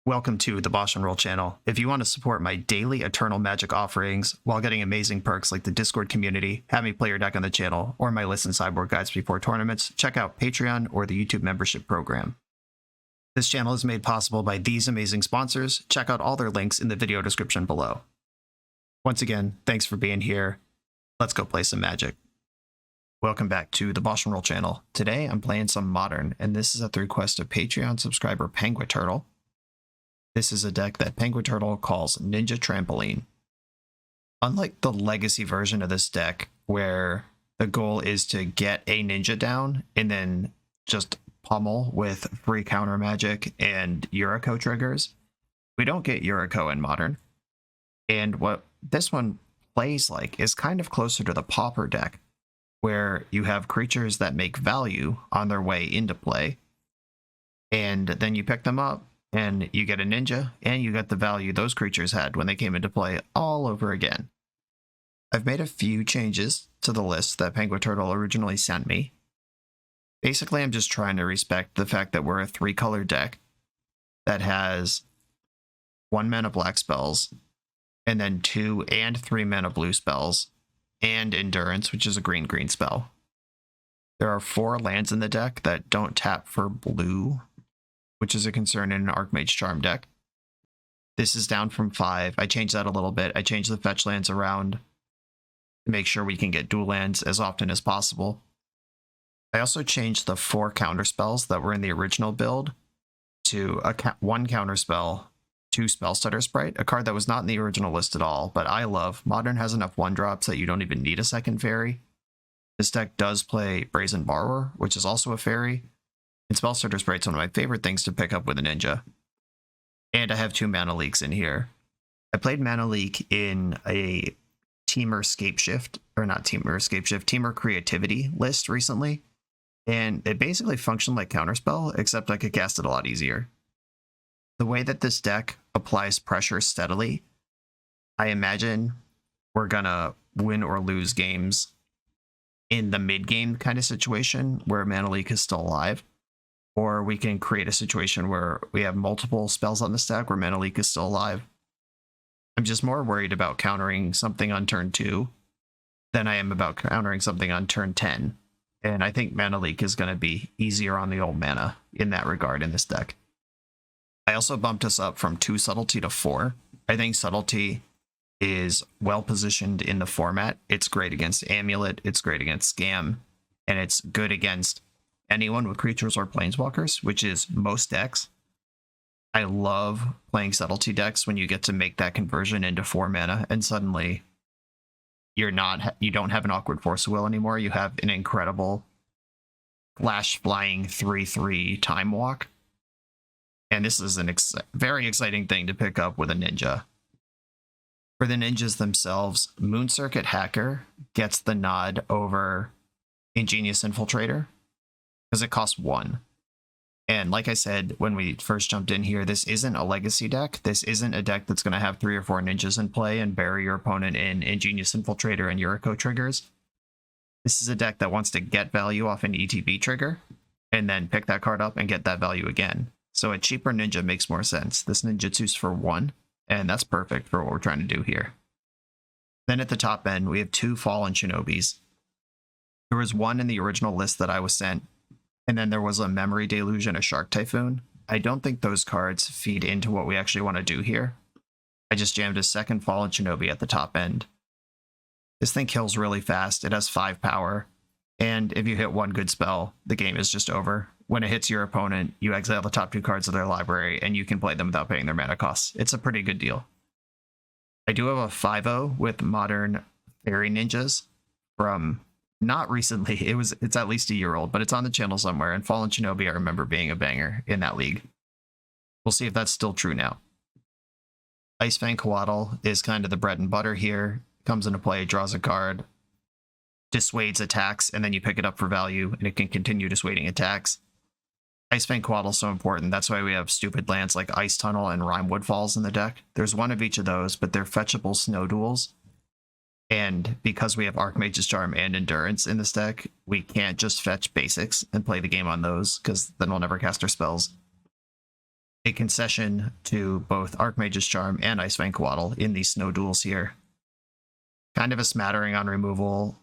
Welcome to the BoshNRoll channel. If you want to support my daily Eternal Magic offerings while getting amazing perks like the Discord community, have me play your deck on the channel, or my list and sideboard guides before tournaments, check out Patreon or the YouTube membership program. This channel is made possible by these amazing sponsors. Check out all their links in the video description below. Once again, thanks for being here. Let's go play some Magic. Welcome back to the BoshNRoll channel. Today I'm playing some Modern, and this is at the request of Patreon subscriber Penguin. This is a deck that Penguin calls Ninja Trampoline. Unlike the legacy version of this deck, where the goal is to get a ninja down and then just pummel with free counter magic and Yuriko triggers, we don't get Yuriko in Modern. And what this one plays like is kind of closer to the Pauper deck, where you have creatures that make value on their way into play, and then you pick them up, and you get a ninja, and you get the value those creatures had when they came into play all over again. I've made a few changes to the list that Penguin originally sent me. Basically, I'm just trying to respect the fact that we're a 3-color deck that has 1 mana black spells, and then 2 and 3 mana blue spells, and Endurance, which is a green spell. There are 4 lands in the deck that don't tap for blue, which is a concern in an Archmage Charm deck. This is down from 5. I changed that a little bit. I changed the fetch lands around to make sure we can get dual lands as often as possible. I also changed the 4 counter spells that were in the original build to 1 counter spell, 2 spell stutter sprite, a card that was not in the original list at all, but I love. Modern has enough 1-drops that you don't even need a second fairy. This deck does play Brazen Borrower, which is also a fairy. And Spell Starter Sprite's one of my favorite things to pick up with a ninja. And I have 2 Mana Leaks in here. I played Mana Leak in a Teamer Creativity list recently, and it basically functioned like Counterspell, except I could cast it a lot easier. The way that this deck applies pressure steadily, I imagine we're gonna win or lose games in the mid-game kind of situation where Mana Leak is still alive. Or we can create a situation where we have multiple spells on the stack where Mana Leak is still alive. I'm just more worried about countering something on turn 2 than I am about countering something on turn 10. And I think Mana Leak is going to be easier on the old mana in that regard in this deck. I also bumped us up from 2 Subtlety to 4. I think Subtlety is well positioned in the format. It's great against Amulet, it's great against Scam, and it's good against anyone with creatures or planeswalkers, which is most decks. I love playing Subtlety decks when you get to make that conversion into 4 mana, and suddenly you don't have an awkward force of will anymore. You have an incredible flash flying 3/3 time walk. And this is a very exciting thing to pick up with a ninja. For the ninjas themselves, Moon Circuit Hacker gets the nod over Ingenious Infiltrator, because it costs 1. And like I said when we first jumped in here, this isn't a legacy deck. This isn't a deck that's going to have 3 or 4 ninjas in play and bury your opponent in Ingenious Infiltrator and Yuriko triggers. This is a deck that wants to get value off an ETB trigger and then pick that card up and get that value again. So a cheaper ninja makes more sense. This ninjutsu's for 1, and that's perfect for what we're trying to do here. Then at the top end, we have 2 Fallen Shinobis. There was 1 in the original list that I was sent, and then there was a Memory Deluge and a Shark Typhoon. I don't think those cards feed into what we actually want to do here. I just jammed a 2nd Fallen Shinobi at the top end. This thing kills really fast. It has 5 power. And if you hit 1 good spell, the game is just over. When it hits your opponent, you exile the top 2 cards of their library, and you can play them without paying their mana costs. It's a pretty good deal. I do have a 5-0 with Modern Fairy Ninjas from not recently. It's at least a year old, but it's on the channel somewhere, and Fallen Shinobi I remember being a banger in that league. We'll see if that's still true now. ice-fang Coatl is kind of the bread and butter here. Comes into play, draws a card, dissuades attacks, and then you pick it up for value, and it can continue dissuading attacks. ice-fang Coatl is so important. That's why we have stupid lands like Ice Tunnel and Rime Woodfalls in the deck. There's 1 of each of those, but they're fetchable snow duels. And because we have Archmage's Charm and Endurance in this deck, we can't just fetch basics and play the game on those, because then we'll never cast our spells. a concession to both Archmage's Charm and ice-fang Coatl in these snow duels here. Kind of a smattering on removal.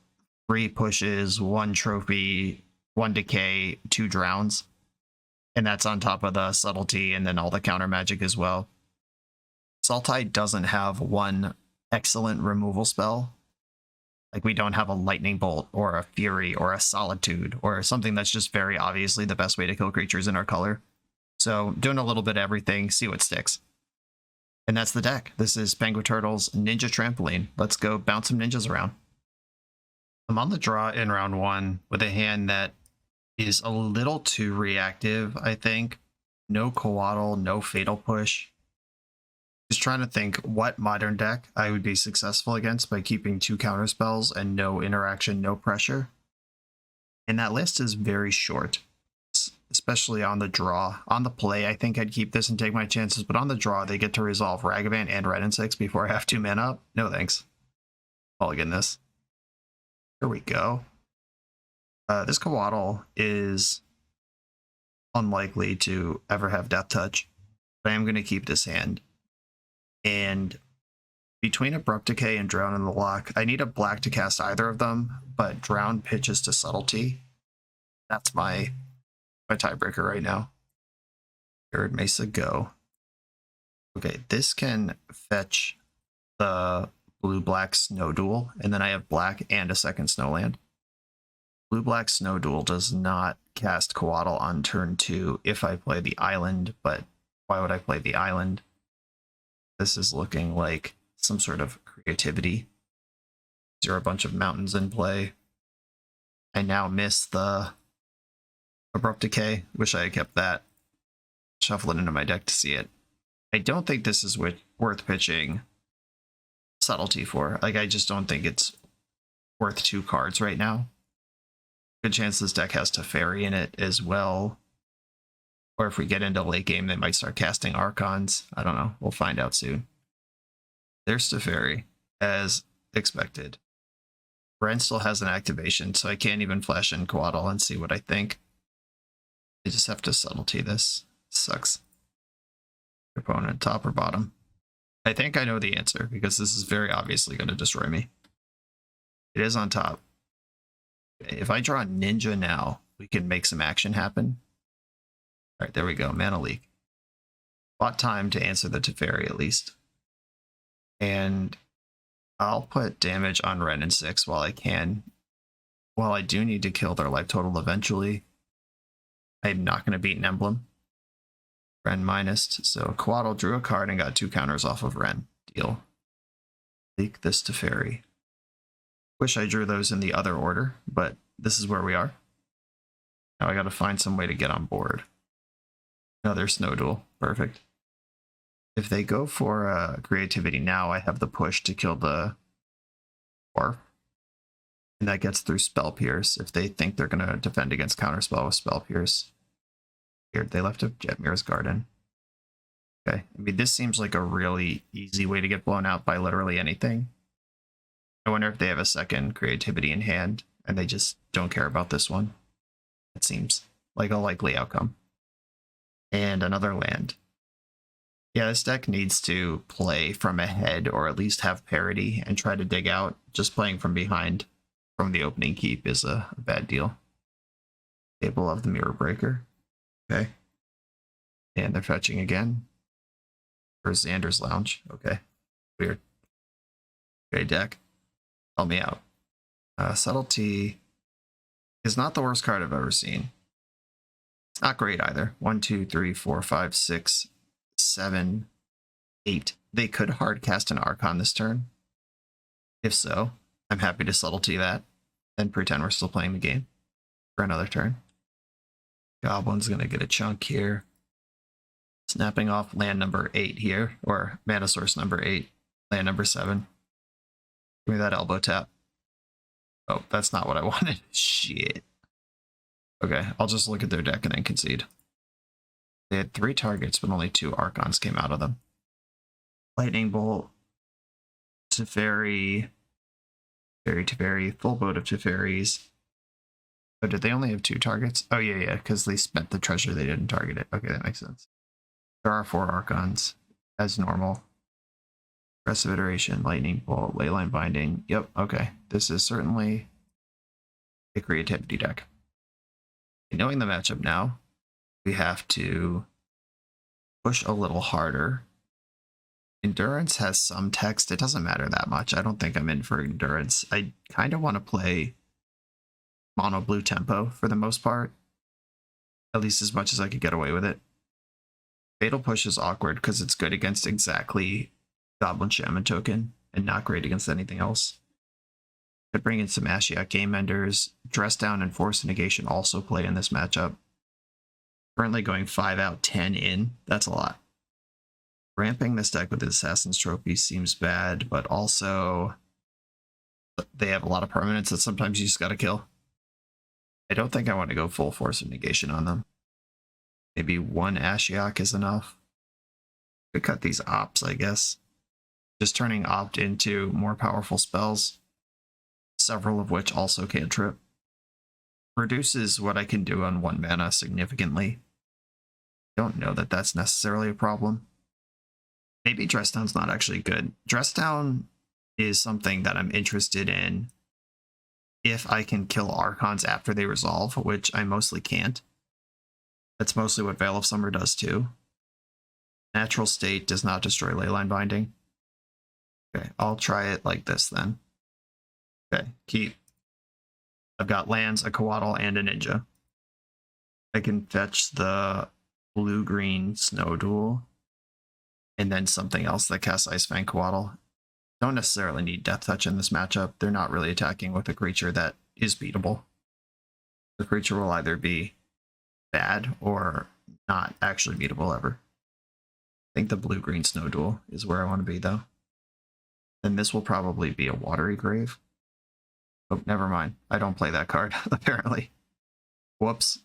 3 pushes, 1 trophy, 1 decay, 2 drowns. And that's on top of the subtlety and then all the counter magic as well. Sultai doesn't have one excellent removal spell. Like, we don't have a lightning bolt or a fury or a solitude or something that's just very obviously the best way to kill creatures in our color. So doing a little bit of everything, see what sticks. And that's the deck. This is Penguin Turtle's Ninja Trampoline. Let's go bounce some ninjas around. I'm on the draw in round 1 with a hand that is a little too reactive, I think. No Coatl, no Fatal Push. Just trying to think what modern deck I would be successful against by keeping 2 counter spells and no interaction, no pressure. And that list is very short, especially on the draw. On the play, I think I'd keep this and take my chances, but on the draw, they get to resolve Ragavan and Red and 6 before I have 2 mana up. No thanks. Mulligan this. Here we go. This Coatl is unlikely to ever have Death Touch, but I am going to keep this hand. And between Abrupt Decay and Drown in the Lock, I need a black to cast either of them, but Drown pitches to Subtlety. That's my tiebreaker right now. Third Mesa, go. Okay, this can fetch the blue-black Snow Duel, and then I have black and a second Snowland. Blue-black Snow Duel does not cast Coatl on turn 2 if I play the island, but why would I play the island? This is looking like some sort of creativity. There are a bunch of mountains in play. I now miss the Abrupt Decay. Wish I had kept that. Shuffle it into my deck to see it. I don't think this is worth pitching Subtlety for. Like, I just don't think it's worth 2 cards right now. Good chance this deck has Teferi in it as well. Or if we get into late game, they might start casting Archons. I don't know. We'll find out soon. There's Teferi, as expected. Ren still has an activation, so I can't even flash in Coatl and see what I think. I just have to Subtlety this. Sucks. Opponent, top or bottom? I think I know the answer, because this is very obviously going to destroy me. It is on top. If I draw Ninja now, we can make some action happen. All right, there we go. Mana Leak. Bought time to answer the Teferi at least. And I'll put damage on Ren and 6 while I can. While I do need to kill their life total eventually, I'm not going to beat an Emblem. Ren minus. So Coatl drew a card and got 2 counters off of Ren. Deal. Leak this Teferi. Wish I drew those in the other order, but this is where we are. Now I got to find some way to get on board. Another Snow Duel. Perfect. If they go for creativity now, I have the push to kill the Dwarf. And that gets through Spell Pierce. If they think they're going to defend against Counterspell with Spell Pierce. Weird, they left a Jetmir's Garden. Okay, I mean, this seems like a really easy way to get blown out by literally anything. I wonder if they have a second creativity in hand, and they just don't care about this one. It seems like a likely outcome. And another land. Yeah, this deck needs to play from ahead, or at least have parity, and try to dig out. Just playing from behind from the opening keep is a bad deal. Table of the Mirror Breaker. Okay. And they're fetching again. Or Xander's Lounge. Okay. Weird. Okay, deck. Help me out. Subtlety is not the worst card I've ever seen. It's not great either. 1, 2, 3, 4, 5, 6, 7, 8. They could hard cast an Archon this turn. If so, I'm happy to Subtlety that and pretend we're still playing the game for another turn. Goblin's going to get a chunk here. Snapping off land number 8 here, or mana source number 8, land number 7. Give me that elbow tap. Oh, that's not what I wanted. Shit. Okay, I'll just look at their deck and then concede. They had 3 targets, but only 2 Archons came out of them. Lightning Bolt, Teferi, Teferi, full boat of Teferis. Oh, did they only have 2 targets? Oh, yeah, because they spent the treasure, they didn't target it. Okay, that makes sense. There are 4 Archons, as normal. Aggressive Iteration, Lightning Bolt, Leyline Binding. Yep, okay. This is certainly a creativity deck. Knowing the matchup now, we have to push a little harder. Endurance has some text. It doesn't matter that much. I don't think I'm in for Endurance. I kind of want to play mono blue tempo for the most part. At least as much as I could get away with it. Fatal Push is awkward because it's good against exactly Goblin Shaman token and not great against anything else. Could bring in some Ashiok Game Enders. Dress Down and Force Negation also play in this matchup. Currently going 5 out, 10 in. That's a lot. Ramping this deck with the Assassin's Trophy seems bad, but also they have a lot of permanents that sometimes you just gotta kill. I don't think I want to go full Force of Negation on them. Maybe 1 Ashiok is enough. Could cut these Ops, I guess. Just turning Opt into more powerful spells, several of which also cantrip. Reduces what I can do on 1 mana significantly. Don't know that that's necessarily a problem. Maybe Dress Down's not actually good. Dress Down is something that I'm interested in if I can kill Archons after they resolve, which I mostly can't. That's mostly what Veil of Summer does too. Natural State does not destroy Leyline Binding. Okay, I'll try it like this then. Okay, keep. I've got lands, a Coatl, and a Ninja. I can fetch the blue-green Snow Duel, and then something else that casts ice-fang Coatl. Don't necessarily need Death Touch in this matchup. They're not really attacking with a creature that is beatable. The creature will either be bad or not actually beatable ever. I think the blue-green Snow Duel is where I want to be, though. Then this will probably be a Watery Grave. Oh, never mind. I don't play that card, apparently. Whoops.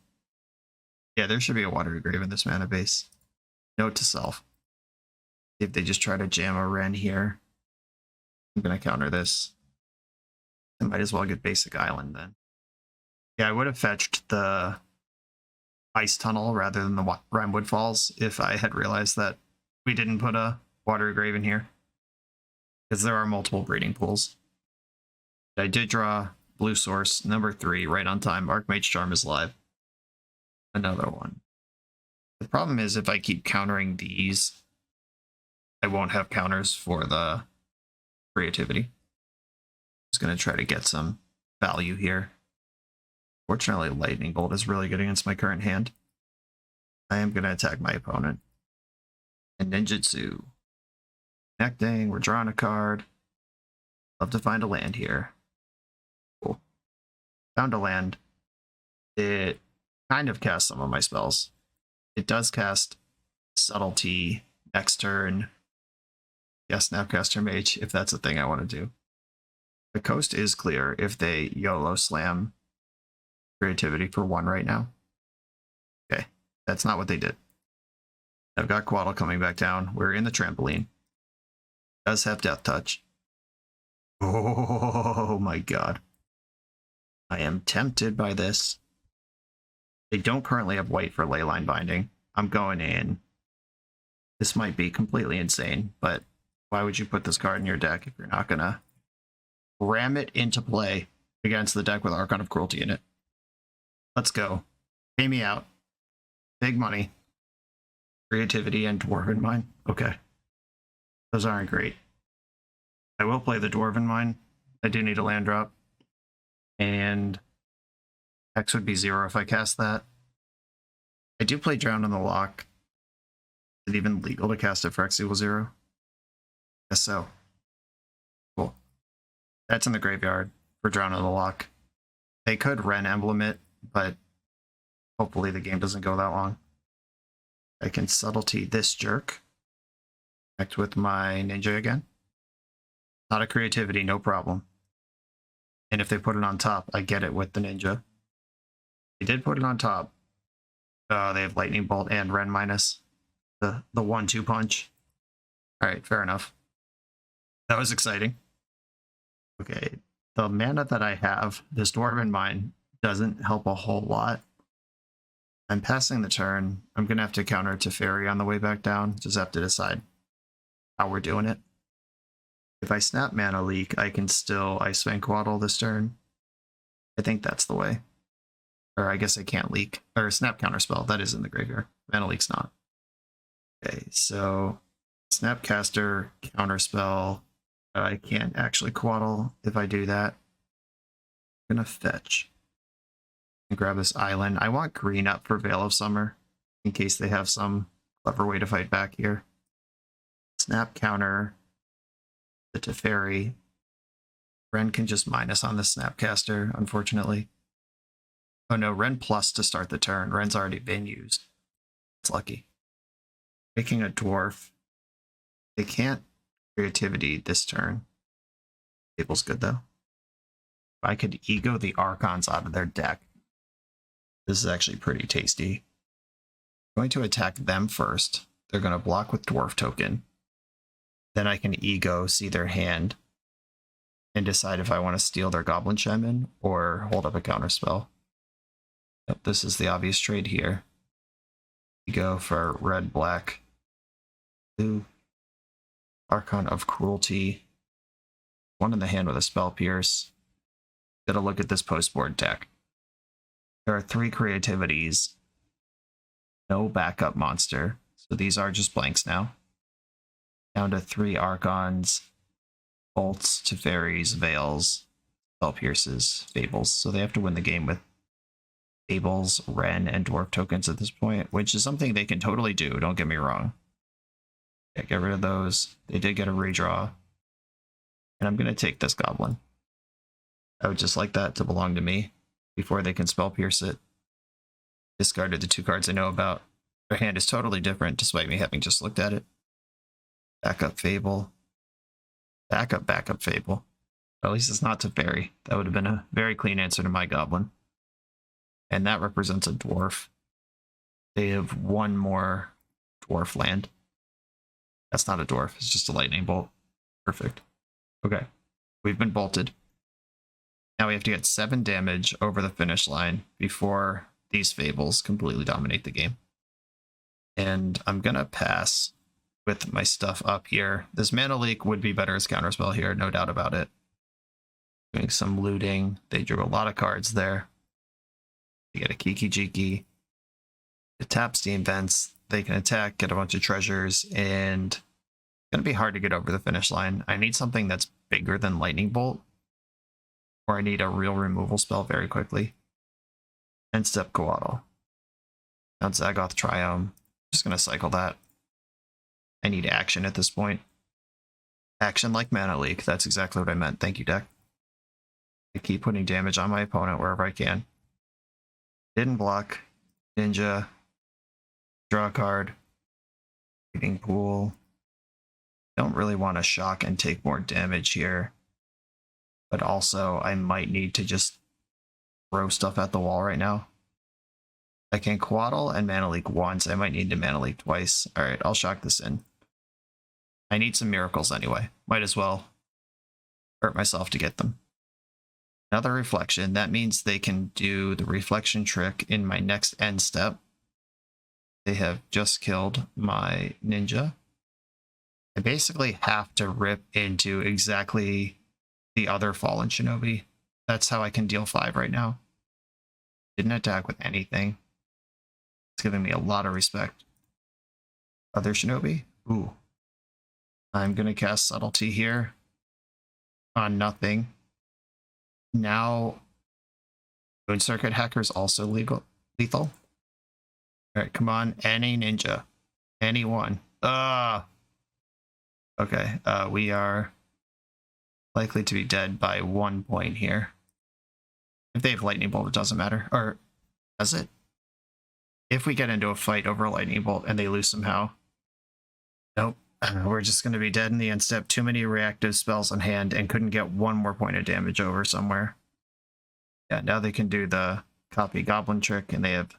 Yeah, there should be a Watery Grave in this mana base. Note to self. If they just try to jam a Wrenn here, I'm going to counter this. I might as well get Basic Island then. Yeah, I would have fetched the Ice Tunnel rather than the Rimewood Falls if I had realized that we didn't put a Watery Grave in here. Because there are multiple breeding pools. I did draw Blue Source, number 3, right on time. Archmage Charm is live. Another one. The problem is if I keep countering these, I won't have counters for the creativity. Just going to try to get some value here. Fortunately, Lightning Bolt is really good against my current hand. I am going to attack my opponent. And Ninjutsu. Connecting, we're drawing a card. Love to find a land here. Cool. Found a land. It kind of casts some of my spells. It does cast Subtlety next turn. Yes, Snapcaster Mage, if that's a thing I want to do. The coast is clear if they YOLO slam creativity for 1 right now. Okay, that's not what they did. I've got Coatl coming back down. We're in the trampoline. Does have Death Touch. Oh my god. I am tempted by this. They don't currently have white for Leyline Binding. I'm going in. This might be completely insane, but why would you put this card in your deck if you're not gonna ram it into play against the deck with Archon of Cruelty in it? Let's go. Pay me out. Big money. Creativity and Dwarven Mine. Okay. Those aren't great. I will play the Dwarven Mine. I do need a land drop. And X would be 0 if I cast that. I do play Drown in the Lock. Is it even legal to cast it for X equals 0? Guess so. Cool. That's in the graveyard for Drown in the Lock. They could Wrenn Emblem it, but hopefully the game doesn't go that long. I can Subtlety this jerk. Connect with my Ninja again. Not a creativity, no problem. And if they put it on top, I get it with the Ninja. They did put it on top. They have Lightning Bolt and Wrenn minus. The 1-2 punch. Alright, fair enough. That was exciting. Okay, the mana that I have, this Dwarven Mine, doesn't help a whole lot. I'm passing the turn. I'm going to have to counter Teferi on the way back down. Just have to decide how we're doing it. If I snap Mana Leak, I can still ice-fang Quaddle this turn. I think that's the way. Or I guess I can't leak. Or snap Counterspell. That is in the graveyard. Mana Leak's not. Okay, so Snapcaster, Counterspell. I can't actually Quaddle if I do that. I'm going to fetch. And grab this island. I want green up for Veil of Summer in case they have some clever way to fight back here. Snap counter the Teferi. Ren can just minus on the Snapcaster, unfortunately. Oh no, Ren plus to start the turn. Ren's already been used. It's lucky. Making a dwarf. They can't creativity this turn. Table's good though. I could ego the Archons out of their deck. This is actually pretty tasty. I'm going to attack them first. They're going to block with Dwarf Token. Then I can ego, see their hand, and decide if I want to steal their Goblin Shaman or hold up a counterspell. Yep, this is the obvious trade here. Ego for red, black, blue. Archon of Cruelty. One in the hand with a Spell Pierce. Gotta look at this post-board deck. There are 3 creativities. No backup monster. So these are just blanks now. Down to 3 Archons, Bolts, Teferis, Veils, Spell Pierces, Fables. So they have to win the game with Fables, Ren, and Dwarf tokens at this point, which is something they can totally do, don't get me wrong. Yeah, get rid of those. They did get a redraw. And I'm going to take this Goblin. I would just like that to belong to me before they can Spell Pierce it. Discarded the 2 cards I know about. Their hand is totally different, despite me having just looked at it. Backup Fable. Backup Fable. At least it's not Teferi. That would have been a very clean answer to my Goblin. And that represents a Dwarf. They have 1 more Dwarf land. That's not a Dwarf, it's just a Lightning Bolt. Perfect. Okay, we've been bolted. Now we have to get 7 damage over the finish line before these Fables completely dominate the game. And I'm gonna pass with my stuff up here. This Mana Leak would be better as counterspell here, no doubt about it. Doing some looting. They drew a lot of cards there. They get a Kiki Jiki. The tap Steam Vents. They can attack, get a bunch of treasures, and it's gonna be hard to get over the finish line. I need something that's bigger than Lightning Bolt, or I need a real removal spell very quickly. End step Coatl. Now Zagoth Triome. Just gonna cycle that. I need action at this point. Action like Mana Leak. That's exactly what I meant. Thank you, deck. I keep putting damage on my opponent wherever I can. Didn't block. Ninja. Draw a card. Reading Pool. Don't really want to shock and take more damage here. But also, I might need to just throw stuff at the wall right now. I can Coatl and Mana Leak once. I might need to Mana Leak twice. Alright, I'll shock this in. I need some miracles anyway. Might as well hurt myself to get them. Another reflection. That means they can do the reflection trick in my next end step. They have just killed my ninja. I basically have to rip into exactly the other fallen Shinobi. That's how I can deal 5 right now. Didn't attack with anything. It's giving me a lot of respect. Other Shinobi? Ooh. I'm going to cast Subtlety here on nothing. Now, Moon Circuit Hacker's also lethal. Alright, come on. Any ninja. Anyone. Okay, we are likely to be dead by 1 point here. If they have Lightning Bolt, it doesn't matter. Or, does it? If we get into a fight over a Lightning Bolt and they lose somehow. Nope. We're just going to be dead in the end step. Too many reactive spells on hand and couldn't get 1 more point of damage over somewhere. Yeah, now they can do the copy goblin trick and they have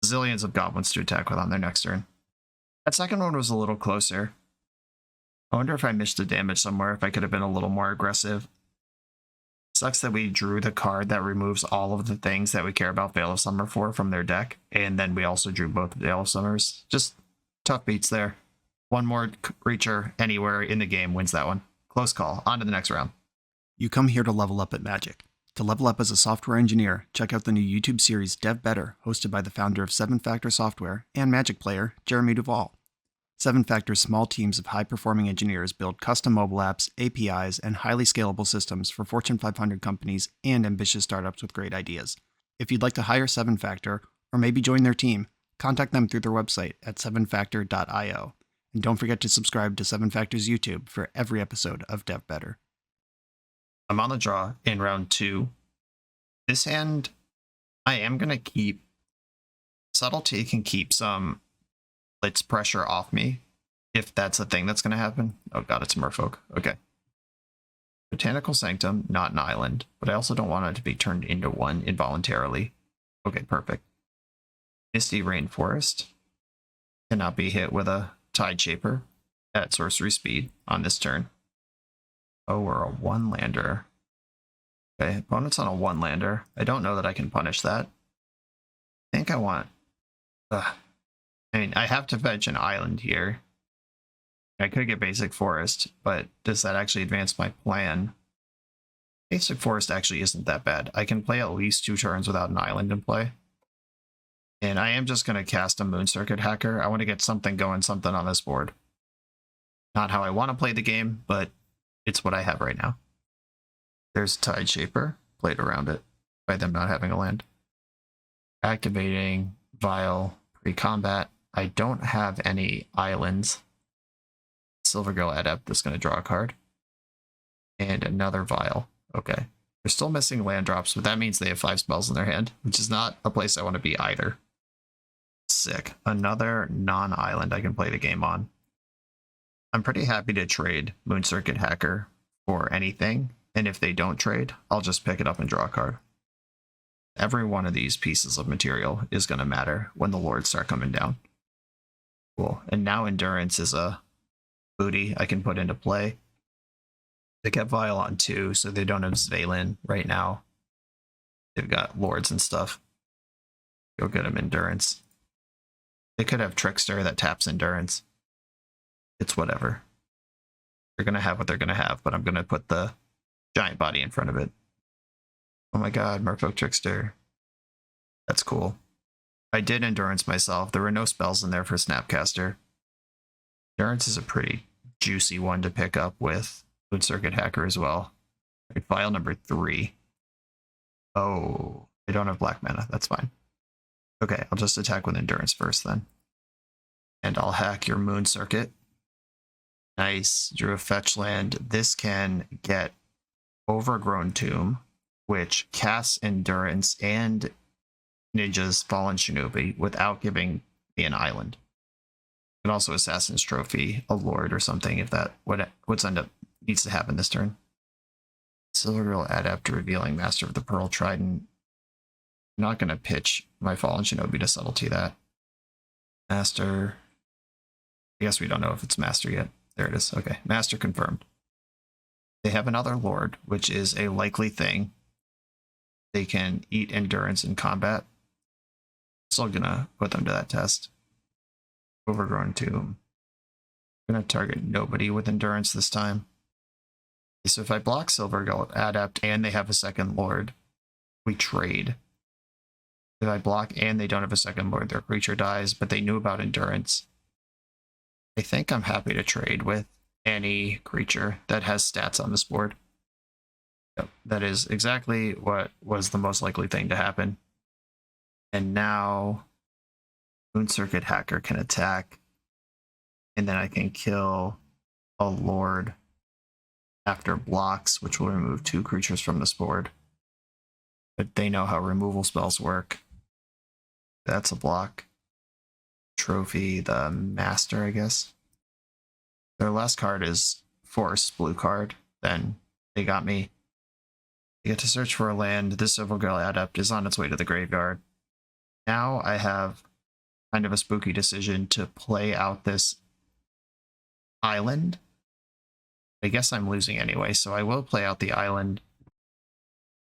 zillions of goblins to attack with on their next turn. That second one was a little closer. I wonder if I missed the damage somewhere, if I could have been a little more aggressive. Sucks that we drew the card that removes all of the things that we care about Veil of Summer for from their deck, and then we also drew both Veil of Summers. Just tough beats there. One more creature anywhere in the game wins that one. Close call. On to the next round. You come here to level up at Magic. To level up as a software engineer, check out the new YouTube series Dev Better, hosted by the founder of 7-Factor Software and Magic player, Jeremy Duvall. 7-Factor's small teams of high-performing engineers build custom mobile apps, APIs, and highly scalable systems for Fortune 500 companies and ambitious startups with great ideas. If you'd like to hire 7-Factor, or maybe join their team, contact them through their website at 7factor.io. And don't forget to subscribe to 7-Factor's YouTube for every episode of Dev Better. I'm on the draw in round 2. This hand, I am going to keep... Subtlety can keep some blitz pressure off me, if that's a thing that's going to happen. Oh god, it's Merfolk. Okay. Botanical Sanctum, not an island, but I also don't want it to be turned into one involuntarily. Okay, perfect. Misty Rainforest cannot be hit with a Tide Shaper at sorcery speed on this turn. Oh, we're a 1-lander. Okay, opponent's on a 1-lander. I don't know that I can punish that. I think I want... I mean, I have to fetch an island here. I could get Basic Forest, but does that actually advance my plan? Basic Forest actually isn't that bad. I can play at least 2 turns without an island in play. And I am just going to cast a Moon Circuit Hacker. I want to get something going, something on this board. Not how I want to play the game, but it's what I have right now. There's Tide Shaper, played around it by them not having a land. Activating Vial pre-combat. I don't have any islands. Silvergill Adept is going to draw a card. And another Vial. Okay. They're still missing land drops, but that means they have 5 spells in their hand, which is not a place I want to be either. Sick. Another non-island I can play the game on. I'm pretty happy to trade Moon Circuit Hacker for anything, and if they don't trade, I'll just pick it up and draw a card. Every one of these pieces of material is going to matter when the Lords start coming down. Cool. And now Endurance is a booty I can put into play. They kept Vial on 2, so they don't have Svalin right now. They've got Lords and stuff. Go get them Endurance. They could have Trickster that taps Endurance. It's whatever. They're going to have what they're going to have, but I'm going to put the giant body in front of it. Oh my god, Merfolk Trickster. That's cool. I did Endurance myself. There were no spells in there for Snapcaster. Endurance is a pretty juicy one to pick up with Moon Circuit Hacker as well. Right, file number 3. Oh, I don't have black mana. That's fine. Okay, I'll just attack with Endurance first then. And I'll hack your Moon Circuit. Nice. Drew a fetch land. This can get Overgrown Tomb, which casts Endurance and Ninja's Fallen Shinobi without giving me an island. And also Assassin's Trophy, a Lord or something, if that what's end up needs to happen this turn. Silvergill Adept revealing Master of the Pearl Trident. I'm not going to pitch my Fallen Shinobi to Subtlety that. Master. I guess we don't know if it's Master yet. There it is. Okay, Master confirmed. They have another Lord, which is a likely thing. They can eat Endurance in combat. Still gonna put them to that test. Overgrown Tomb. Gonna target nobody with Endurance this time. Okay, so if I block Silvergill Adept and they have a second Lord, we trade. If I block and they don't have a second Lord, their creature dies, but they knew about Endurance. I think I'm happy to trade with any creature that has stats on this board. Yep, that is exactly what was the most likely thing to happen. And now Moon Circuit Hacker can attack, and then I can kill a Lord after blocks, which will remove 2 creatures from this board. But they know how removal spells work. That's a block. Trophy, the Master, I guess. Their last card is Force, blue card. Then they got me. They get to search for a land. This Silvergill Adept is on its way to the graveyard. Now I have kind of a spooky decision to play out this island. I guess I'm losing anyway, so I will play out the island.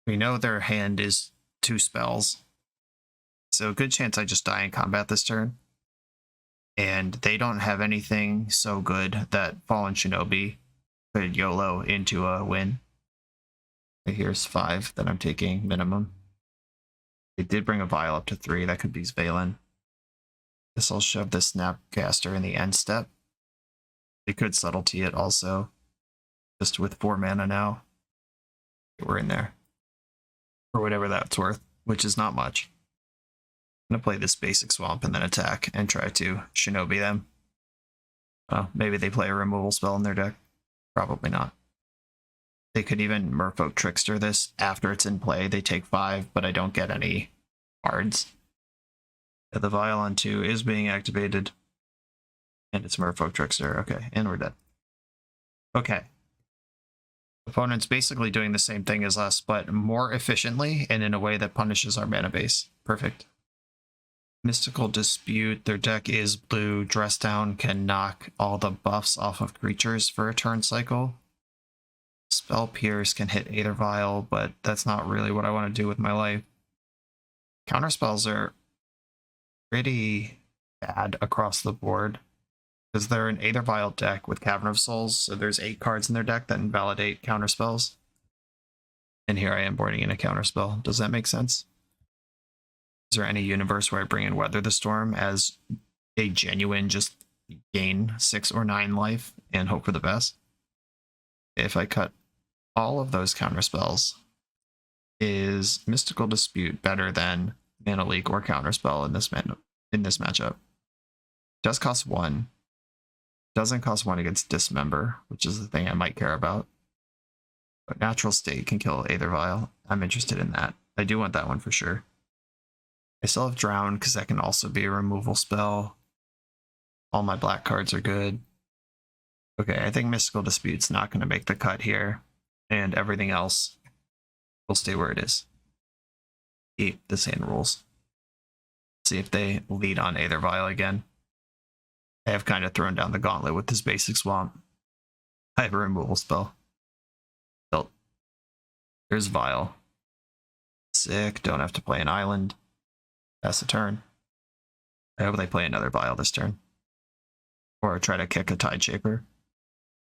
We know their hand is 2 spells. So good chance I just die in combat this turn. And they don't have anything so good that Fallen Shinobi could YOLO into a win. Okay, here's 5 that I'm taking minimum. They did bring a Vial up to 3. That could be Valen. Guess I'll shove the Snapcaster in the end step. They could Subtlety it also. Just with 4 mana now. We're in there. For whatever that's worth, which is not much. I'm going to play this basic swamp and then attack and try to Shinobi them. Oh, maybe they play a removal spell in their deck. Probably not. They could even Merfolk Trickster this after it's in play. They take 5, but I don't get any cards. Yeah, the Vial on 2 is being activated. And it's Merfolk Trickster. Okay, and we're dead. Okay. Opponent's basically doing the same thing as us, but more efficiently and in a way that punishes our mana base. Perfect. Mystical Dispute, their deck is blue. Dress Down can knock all the buffs off of creatures for a turn cycle. Spell Pierce can hit Aether Vial, but that's not really what I want to do with my life. Counterspells are pretty bad across the board, because they're an Aether Vial deck with Cavern of Souls, so there's 8 cards in their deck that invalidate counterspells. And here I am boarding in a counterspell. Does that make sense? Is there any universe where I bring in Weather the Storm as a genuine just gain 6 or 9 life and hope for the best? If I cut all of those counterspells, is Mystical Dispute better than Mana Leak or Counterspell in this matchup? Does cost 1. Doesn't cost 1 against Dismember, which is the thing I might care about. But Natural State can kill Aether Vial. I'm interested in that. I do want that one for sure. I still have Drown because that can also be a removal spell. All my black cards are good. Okay, I think Mystical Dispute's not going to make the cut here, and everything else will stay where it is. Keep the sand rules. See if they lead on Aether Vial again. I have kind of thrown down the gauntlet with this basic swamp. I have a removal spell. Built. Here's Vial. Sick, don't have to play an island. Pass the turn. I hope they play another Vial this turn. Or try to kick a Tide Shaper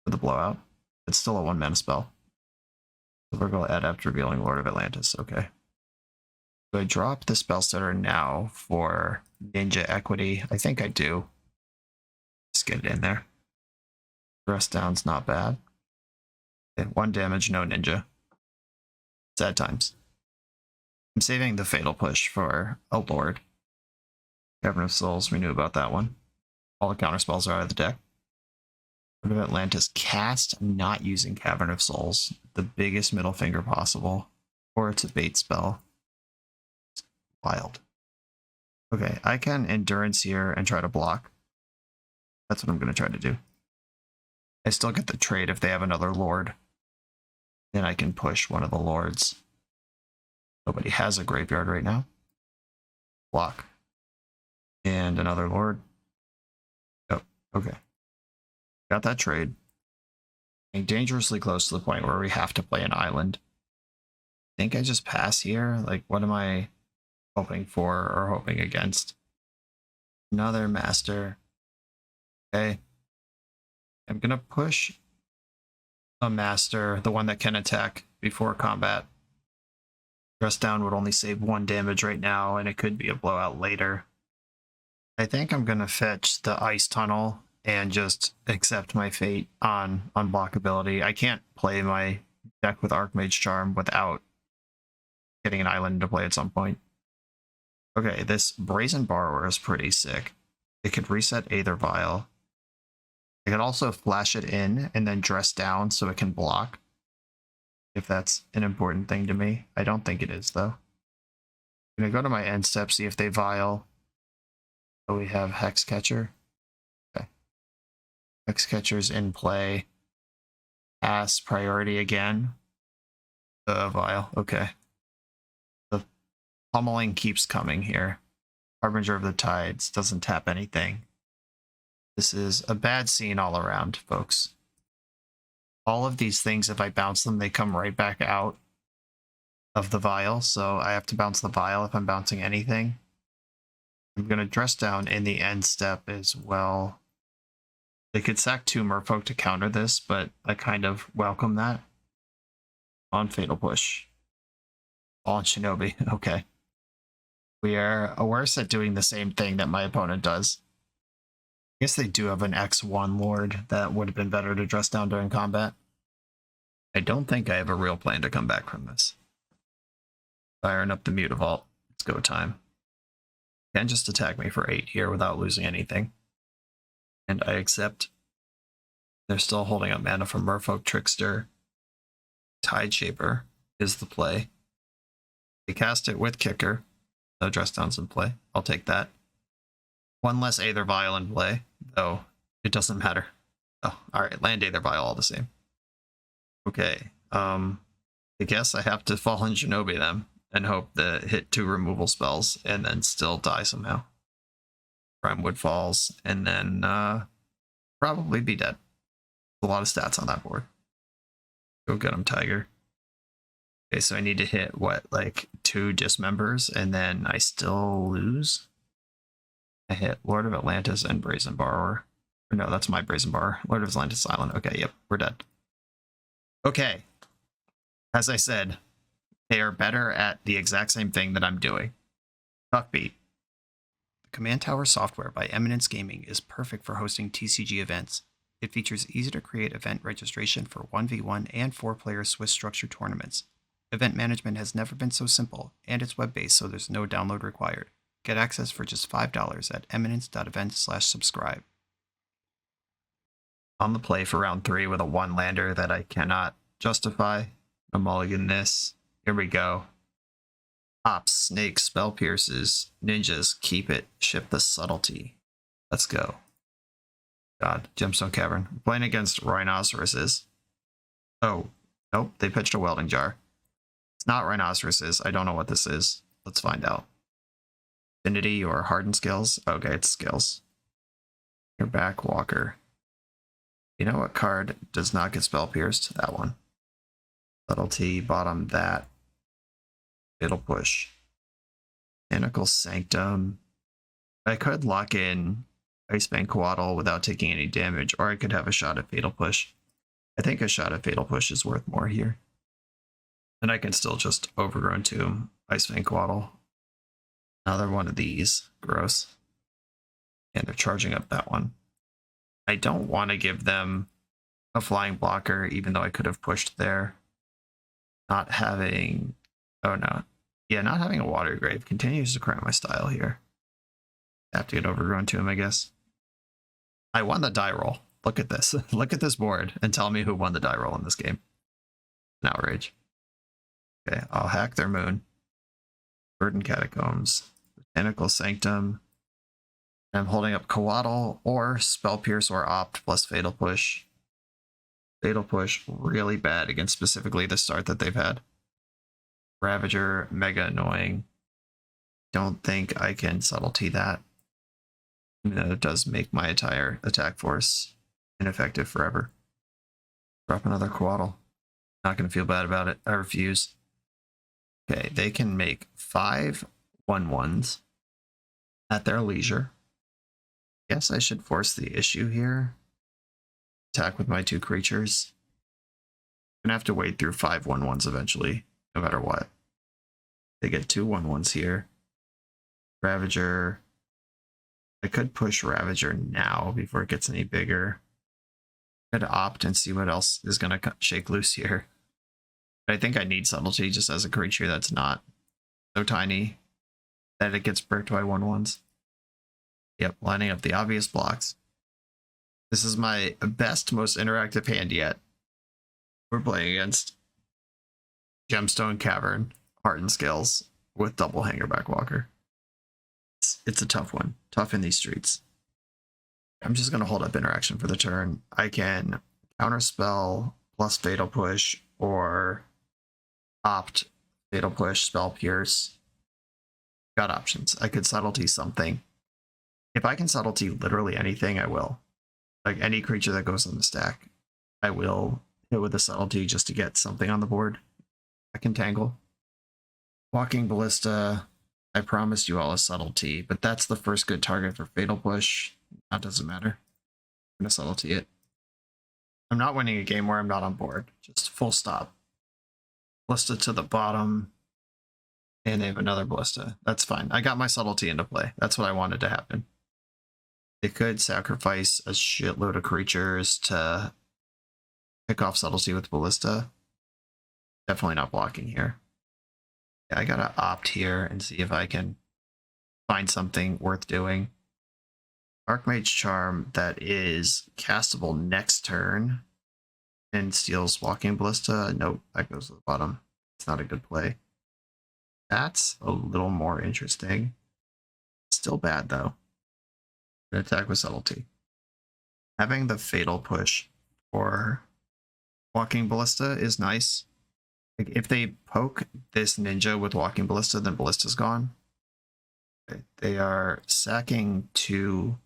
for the blowout. It's still a 1 mana spell. Silvergull Adept revealing Lord of Atlantis. Okay. Do I drop the Spellstutter now for Ninja Equity? I think I do. Just get it in there. Dress Down's not bad. Okay, 1 damage, no Ninja. Sad times. I'm saving the Fatal Push for a Lord. Cavern of Souls, we knew about that one. All the counterspells are out of the deck. Lord of Atlantis cast, not using Cavern of Souls. The biggest middle finger possible. Or it's a bait spell. It's wild. Okay, I can Endurance here and try to block. That's what I'm going to try to do. I still get the trade if they have another Lord. Then I can push one of the Lords. Nobody has a graveyard right now. Block. And another Lord. Oh, okay. Got that trade. Getting dangerously close to the point where we have to play an island. I think I just pass here. Like, what am I hoping for or hoping against? Another Master. Okay. I'm going to push a Master, the one that can attack before combat. Dress Down would only save 1 damage right now, and it could be a blowout later. I think I'm going to fetch the Ice Tunnel and just accept my fate on unblockability. I can't play my deck with Archmage Charm without getting an island into play at some point. Okay, this Brazen Borrower is pretty sick. It could reset Aether Vial. I could also flash it in and then Dress Down so it can block. If that's an important thing to me. I don't think it is, though. I'm going to go to my end step, see if they Vial. So we have Hexcatcher. Okay. Hexcatcher's in play. Pass priority again. Vial. Okay. The pummeling keeps coming here. Harbinger of the Tides doesn't tap anything. This is a bad scene all around, folks. All of these things, if I bounce them, they come right back out of the vial, so I have to bounce the vial if I'm bouncing anything. I'm going to dress down in the end step as well. They could sack 2 Merfolk to counter this, but I kind of welcome that. On Fatal Push. On Shinobi, okay. We are worse at doing the same thing that my opponent does. I guess they do have an X1 Lord that would have been better to dress down during combat. I don't think I have a real plan to come back from this. Firing up the Mutavault. It's go time. Can just attack me for 8 here without losing anything. And I accept. They're still holding up mana from Merfolk Trickster. Tide Shaper is the play. They cast it with Kicker. No dress downs in play. I'll take that. 1 less Aether Vial in play, though it doesn't matter. Oh, alright, land Aether Vial all the same. Okay, I guess I have to fall in Shinobi them and hope that hit 2 removal spells and then still die somehow. Primewood falls and then probably be dead. A lot of stats on that board. Go get him, Tiger. Okay, so I need to hit what, like 2 dismembers and then I still lose? I hit Lord of Atlantis and Brazen Borrower. Or no, that's my Brazen Borrower. Lord of Atlantis Island. Okay, yep, we're dead. Okay. As I said, they are better at the exact same thing that I'm doing. Tough beat. The Command Tower software by Eminence Gaming is perfect for hosting TCG events. It features easy to create event registration for 1v1 and 4-player Swiss structured tournaments. Event management has never been so simple, and it's web-based, so there's no download required. Get access for just $5 at eminence.event/subscribe. On the play for round 3 with a 1 lander that I cannot justify. I'm mulligan this. Here we go. Ops, snakes, spell pierces, ninjas, keep it, ship the subtlety. Let's go. God, Gemstone Cavern. I'm playing against rhinoceroses. Oh, nope, they pitched a welding jar. It's not rhinoceroses. I don't know what this is. Let's find out. Affinity or hardened skills? Okay, it's skills. Your back walker. You know what card does not get spell pierced? That one. Subtlety, bottom that. Fatal Push. Mechanical Sanctum. I could lock in ice-fang Coatl without taking any damage, or I could have a shot at Fatal Push. I think a shot at Fatal Push is worth more here. And I can still just Overgrown Tomb, ice-fang Coatl. Another one of these. Gross. And they're charging up that one. I don't want to give them a flying blocker, even though I could have pushed there. Not having... Oh, no. Yeah, not having a water grave continues to cramp my style here. I have to get Overgrown Tomb, I guess. I won the die roll. Look at this. Look at this board and tell me who won the die roll in this game. An outrage. Okay, I'll hack their moon. Verdant Catacombs. Botanical Sanctum. I'm holding up Coatl or Spell Pierce or Opt plus Fatal Push. Fatal Push really bad against specifically the start that they've had. Ravager, mega annoying. Don't think I can subtlety that. Even though it does make my entire attack force ineffective forever. Drop another Coatl. Not going to feel bad about it. I refuse. Okay, they can make 5 1/1s at their leisure. Guess I should force the issue here. Attack with my 2 creatures. I'm going to have to wade through 5 1/1s eventually, no matter what. They get 2 1/1s here. Ravager. I could push Ravager now before it gets any bigger. I could opt and see what else is going to shake loose here. But I think I need subtlety just as a creature that's not so tiny that it gets bricked by 1/1s. Yep, lining up the obvious blocks. This is my best, most interactive hand yet. We're playing against Gemstone Cavern, Hardened Scales, with double Hangerback Walker. It's a tough one. Tough in these streets. I'm just going to hold up interaction for the turn. I can counterspell plus Fatal Push or opt Fatal Push, Spell Pierce. Got options. I could subtlety something. If I can subtlety literally anything, I will. Like any creature that goes on the stack, I will hit with a subtlety just to get something on the board. I can tangle. Walking Ballista, I promised you all a subtlety, but that's the first good target for Fatal Push. That doesn't matter. I'm going to subtlety it. I'm not winning a game where I'm not on board. Just full stop. Ballista to the bottom. And they have another Ballista. That's fine. I got my subtlety into play. That's what I wanted to happen. They could sacrifice a shitload of creatures to pick off subtlety with Ballista. Definitely not blocking here. Yeah, I gotta opt here and see if I can find something worth doing. Archmage Charm that is castable next turn and steals Walking Ballista. Nope, that goes to the bottom. It's not a good play. That's a little more interesting. Still bad though. An attack with subtlety. Having the Fatal Push for Walking Ballista is nice. Like if they poke this ninja with Walking Ballista, then Ballista's gone. They are sacking to...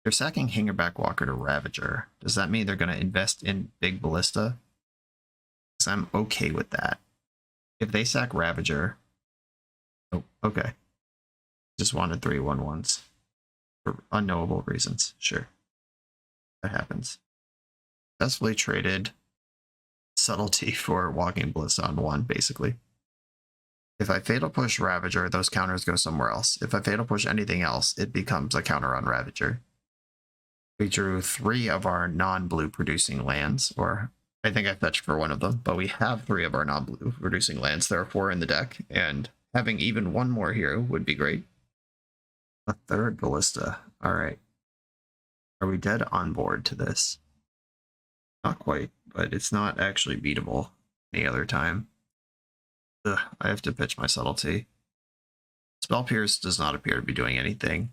They're sacking Hangerback Walker to Ravager. Does that mean they're going to invest in Big Ballista? Because I'm okay with that. If they sack Ravager... Oh, okay. Just wanted 3/1/1s. For unknowable reasons. Sure. That happens. Successfully traded subtlety for Walking Ballista on 1, basically. If I Fatal Push Ravager, those counters go somewhere else. If I Fatal Push anything else, it becomes a counter on Ravager. We drew 3 of our non-blue producing lands, or I think I fetched for 1 of them, but we have 3 of our non-blue producing lands. There are 4 in the deck, and having even 1 more here would be great. A 3rd Ballista. Alright. Are we dead on board to this? Not quite, but it's not actually beatable any other time. Ugh, I have to pitch my subtlety. Spell Pierce does not appear to be doing anything.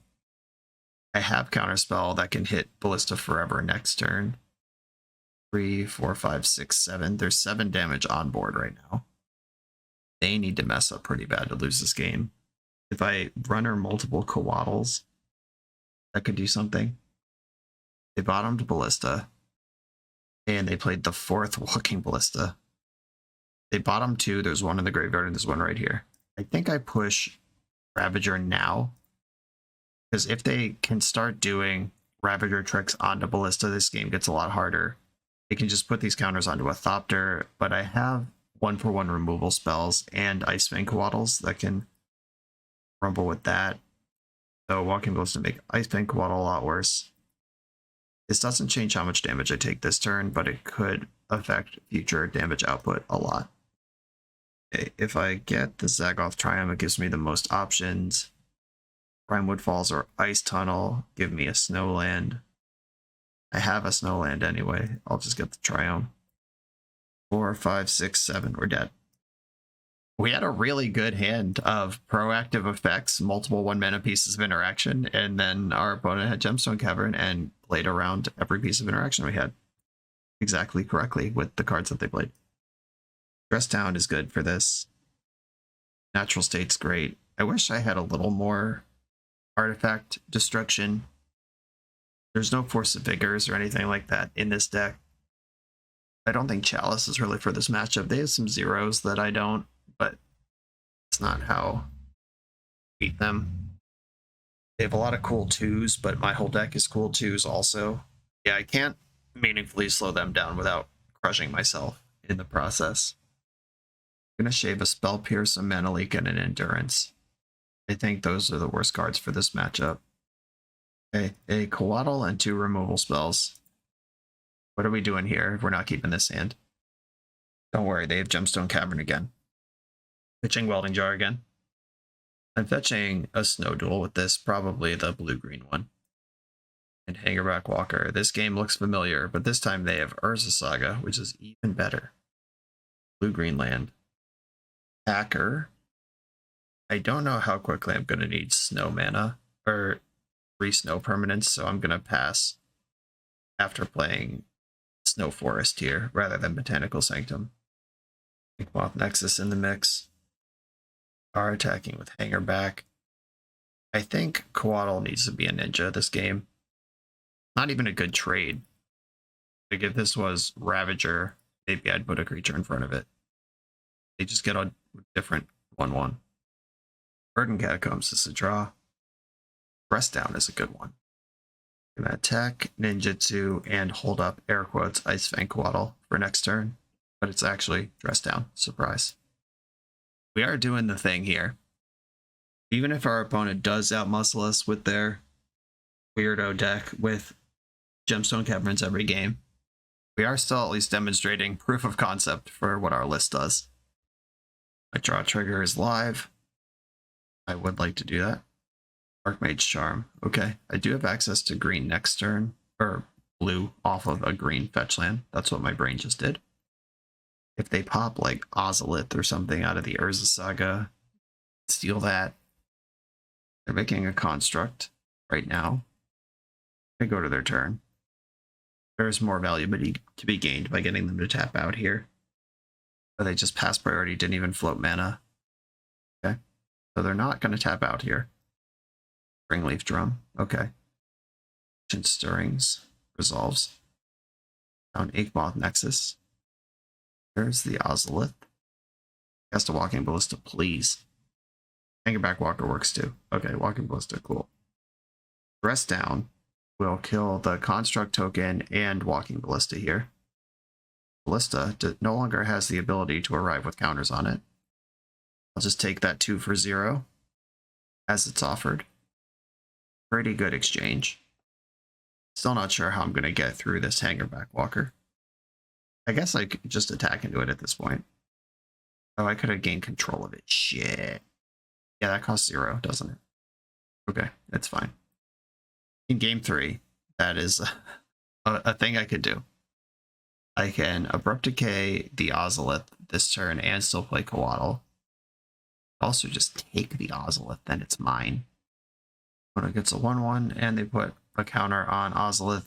I have Counterspell that can hit Ballista forever next turn. 3, 4, 5, 6, 7. There's 7 damage on board right now. They need to mess up pretty bad to lose this game. If I runner multiple Coatls, that could do something. They bottomed Ballista. And they played the 4th Walking Ballista. They bottomed 2. There's 1 in the graveyard and there's 1 right here. I think I push Ravager now. Because if they can start doing Ravager tricks onto Ballista, this game gets a lot harder. They can just put these counters onto a Thopter, but I have 1-for-1 removal spells and ice-fang Coatls that can rumble with that. So Walking Ballista make ice-fang Coatl a lot worse. This doesn't change how much damage I take this turn, but it could affect future damage output a lot. Okay, if I get the Zagoth Triumph, it gives me the most options. Primewood Falls or Ice Tunnel give me a Snowland. I have a Snowland anyway. I'll just get the Triumph. 4, 5, 6, 7. We're dead. We had a really good hand of proactive effects, multiple 1-mana pieces of interaction, and then our opponent had Gemstone Cavern and played around every piece of interaction we had exactly correctly with the cards that they played. Dress Down is good for this. Natural State's great. I wish I had a little more artifact destruction. There's no Force of Vigors or anything like that in this deck. I don't think Chalice is really for this matchup. They have some zeros that I don't, but it's not how I beat them. They have a lot of cool 2s, but my whole deck is cool 2s also. Yeah, I can't meaningfully slow them down without crushing myself in the process. I'm going to shave a Spell Pierce, a Mana Leak, and an Endurance. I think those are the worst cards for this matchup. Okay, a Coatl and 2 removal spells. What are we doing here if we're not keeping this hand? Don't worry, they have Gemstone Cavern again. Pitching Welding Jar again. I'm fetching a Snow Duel with this, probably the blue-green one. And Hangerback Walker. This game looks familiar, but this time they have Urza Saga, which is even better. Blue-green land. Hacker. I don't know how quickly I'm going to need snow mana, or 3 snow permanents, so I'm going to pass after playing Snow Forest here, rather than Botanical Sanctum. Moth Nexus in the mix. Are attacking with Hangerback. I think Coatl needs to be a ninja this game. Not even a good trade. Like if this was Ravager, maybe I'd put a creature in front of it. They just get a different 1/1. Burden Catacombs is a draw. Rest Down is a good one. I'm gonna attack Ninjutsu and hold up air quotes ice-fang for next turn, but it's actually Dress Down. Surprise. We are doing the thing here. Even if our opponent does outmuscle us with their weirdo deck with Gemstone Caverns every game, we are still at least demonstrating proof of concept for what our list does. My draw trigger is live. I would like to do that. Archmage's Charm. Okay, I do have access to green next turn, or blue off of a green fetch land. That's what my brain just did. If they pop like Ozolith or something out of the Urza Saga, steal that. They're making a construct right now. I go to their turn. There's more value to be gained by getting them to tap out here. But they just pass priority, didn't even float mana. Okay, so they're not going to tap out here. Springleaf Drum. Okay. Ancient Stirrings resolves. Found Inkmoth Nexus. There's the Ozolith. Cast a Walking Ballista, please. Hangerback Walker works too. Okay, Walking Ballista, cool. Dress Down will kill the Construct token and Walking Ballista here. Ballista no longer has the ability to arrive with counters on it. I'll just take that 2 for 0 as it's offered. Pretty good exchange. Still not sure how I'm going to get through this Hangerback Walker. I guess I could just attack into it at this point. Oh, I could have gained control of it. Shit. Yeah, that costs 0, doesn't it? Okay, that's fine. In game 3, that is a thing I could do. I can Abrupt Decay the Ozolith this turn and still play Coatl. Also just take the Ozolith, then it's mine. When it gets a 1/1 and they put a counter on Ozolith,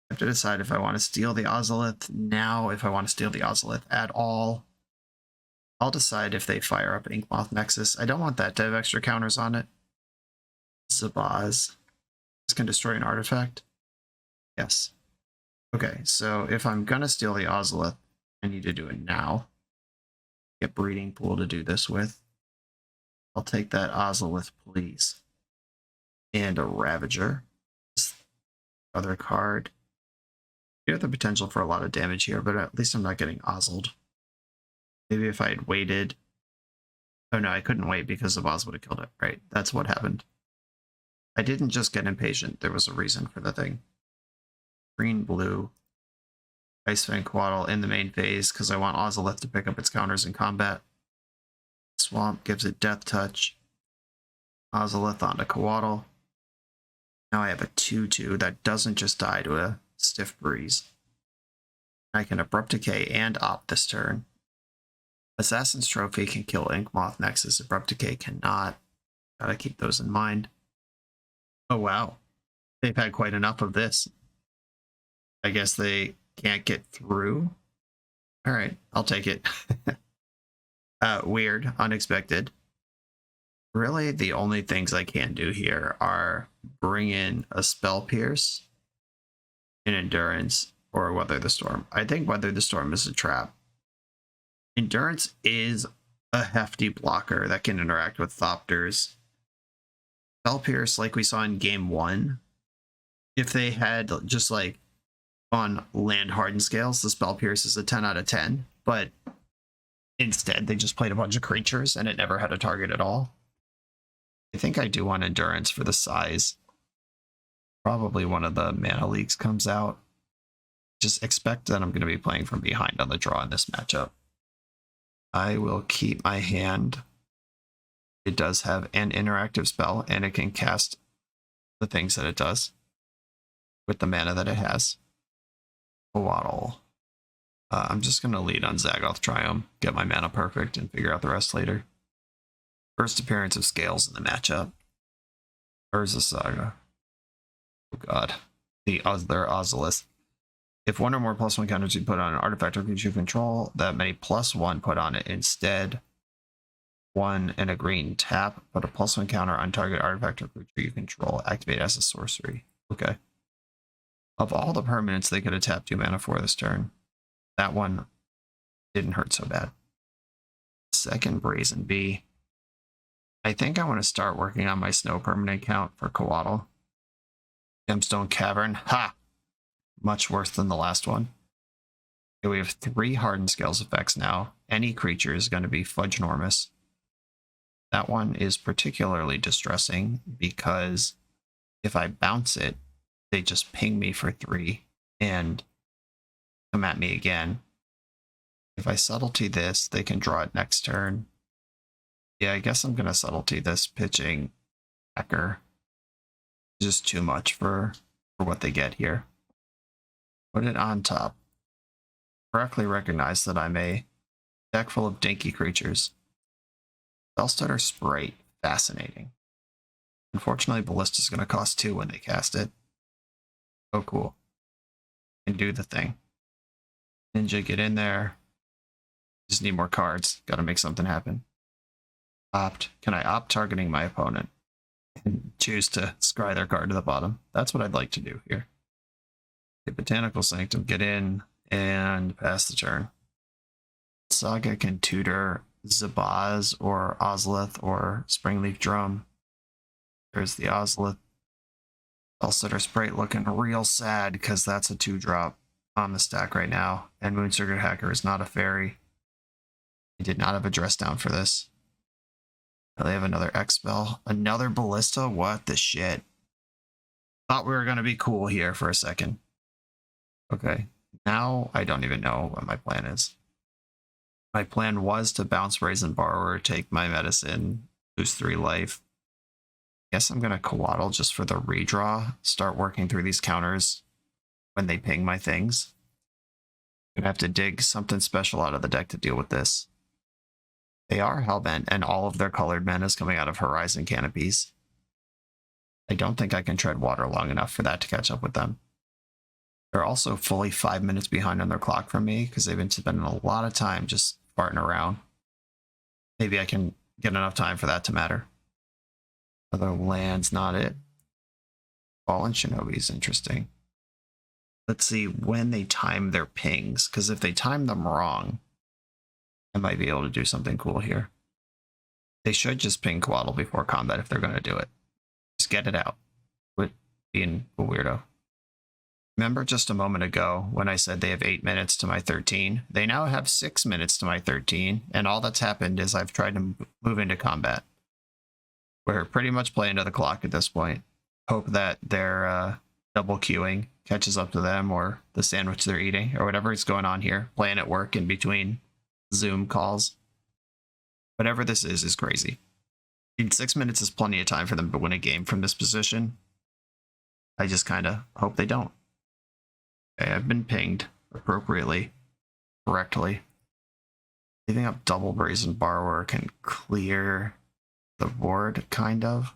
I have to decide if I want to steal the Ozolith now, if I want to steal the Ozolith at all. I'll decide if they fire up Inkmoth Nexus. I don't want that to have extra counters on it. Zabaz. This can destroy an artifact? Yes. Okay, so if I'm going to steal the Ozolith, I need to do it now. Get Breeding Pool to do this with. I'll take that Ozolith, please. And a Ravager. Other card. You have the potential for a lot of damage here, but at least I'm not getting Ozled. Maybe if I had waited. Oh no, I couldn't wait because the Oz would have killed it. Right, that's what happened. I didn't just get impatient. There was a reason for the thing. Green, blue. ice-fang Coatl in the main phase because I want Ozolith to pick up its counters in combat. Swamp gives it Death Touch. Ozolith onto Coatl. Now I have a 2/2 that doesn't just die to a Stiff Breeze. I can Abrupt Decay and Opt this turn. Assassin's Trophy can kill Inkmoth Nexus. Abrupt Decay cannot. Gotta keep those in mind. Oh wow. They've had quite enough of this. I guess they can't get through. Alright, I'll take it. Weird, unexpected. Really, the only things I can do here are bring in a Spell Pierce, an Endurance, or Weather the Storm. I think Weather the Storm is a trap. Endurance is a hefty blocker that can interact with Thopters. Spell Pierce, like we saw in game 1, if they had just like on land hardened scales, the Spell Pierce is a 10 out of 10, but instead they just played a bunch of creatures and it never had a target at all. I think I do want Endurance for the size. Probably one of the mana leaks comes out. Just expect that I'm going to be playing from behind on the draw in this matchup. I will keep my hand. It does have an interactive spell, and it can cast the things that it does with the mana that it has. Coatl. I'm just going to lead on Zagoth Triumph, get my mana perfect, and figure out the rest later. First appearance of Scales in the matchup. Urza Saga. Oh god. Their Ozolith. If one or more +1 counters you put on an artifact or creature you control, that many +1 put on it instead. 1 and a green tap, put a +1 counter on target artifact or creature you control. Activate as a sorcery. Okay. Of all the permanents they could have tapped 2 mana for this turn, that one didn't hurt so bad. Second Brazen Bee. I think I want to start working on my snow permanent count for Coatl. Gemstone Cavern. Ha! Much worse than the last one. Okay, we have 3 Hardened Scales effects now. Any creature is going to be fudge enormous. That one is particularly distressing because if I bounce it, they just ping me for 3 and come at me again. If I subtlety this, they can draw it next turn. Yeah, I guess I'm going to subtlety this pitching hacker. Just too much for what they get here. Put it on top. Correctly recognize that I'm a deck full of dinky creatures. Spellstutter Sprite, fascinating. Unfortunately, Ballista's going to cost 2 when they cast it. Oh, cool. And do the thing. Ninja, get in there. Just need more cards. Gotta make something happen. Opt. Can I opt targeting my opponent? And choose to scry their card to the bottom. That's what I'd like to do here. Okay, Botanical Sanctum, get in and pass the turn. Saga can tutor Zabaz or Ozlith or Springleaf Drum. There's the Ozlith. Spellstutter Sprite looking real sad because that's a 2-drop on the stack right now. And Moonsugar Hacker is not a fairy. He did not have a dress down for this. They have another X-Spell. Another Ballista? What the shit? Thought we were going to be cool here for a second. Okay. Now I don't even know what my plan is. My plan was to bounce Brazen Borrower, take my medicine, lose 3 life. Guess I'm going to Coatl just for the redraw. Start working through these counters when they ping my things. I'm going to have to dig something special out of the deck to deal with this. They are Hellbent, and all of their colored mana is coming out of Horizon Canopies. I don't think I can tread water long enough for that to catch up with them. They're also fully 5 minutes behind on their clock from me because they've been spending a lot of time just farting around. Maybe I can get enough time for that to matter. Other lands, not it. Fallen Shinobi is interesting. Let's see when they time their pings, because if they time them wrong, I might be able to do something cool here. They should just ping Coatl before combat if they're going to do it. Just get it out. Quit being a weirdo. Remember just a moment ago when I said they have 8 minutes to my 13? They now have 6 minutes to my 13, and all that's happened is I've tried to move into combat. We're pretty much playing to the clock at this point. Hope that their double queuing catches up to them, or the sandwich they're eating, or whatever is going on here. Playing at work in between Zoom calls. Whatever this is crazy. 6 minutes is plenty of time for them to win a game from this position. I just kind of hope they don't. Okay, I've been pinged appropriately, correctly. Leaving up double Brazen Borrower can clear the board, kind of.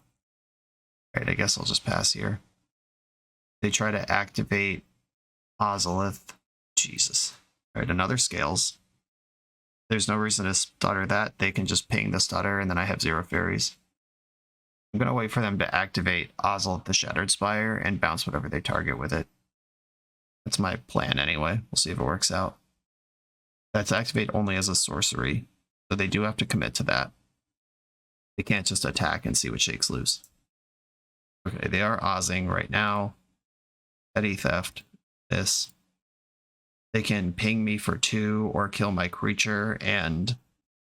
Alright, I guess I'll just pass here. They try to activate Ozolith. Jesus. Alright, another Scales. There's no reason to stutter that. They can just ping the stutter, and then I have 0 fairies. I'm going to wait for them to activate Ozolith the Shattered Spire and bounce whatever they target with it. That's my plan anyway. We'll see if it works out. That's activate only as a sorcery, so they do have to commit to that. They can't just attack and see what shakes loose. Okay, they are Ozzing right now. Petty Theft. This. They can ping me for 2 or kill my creature and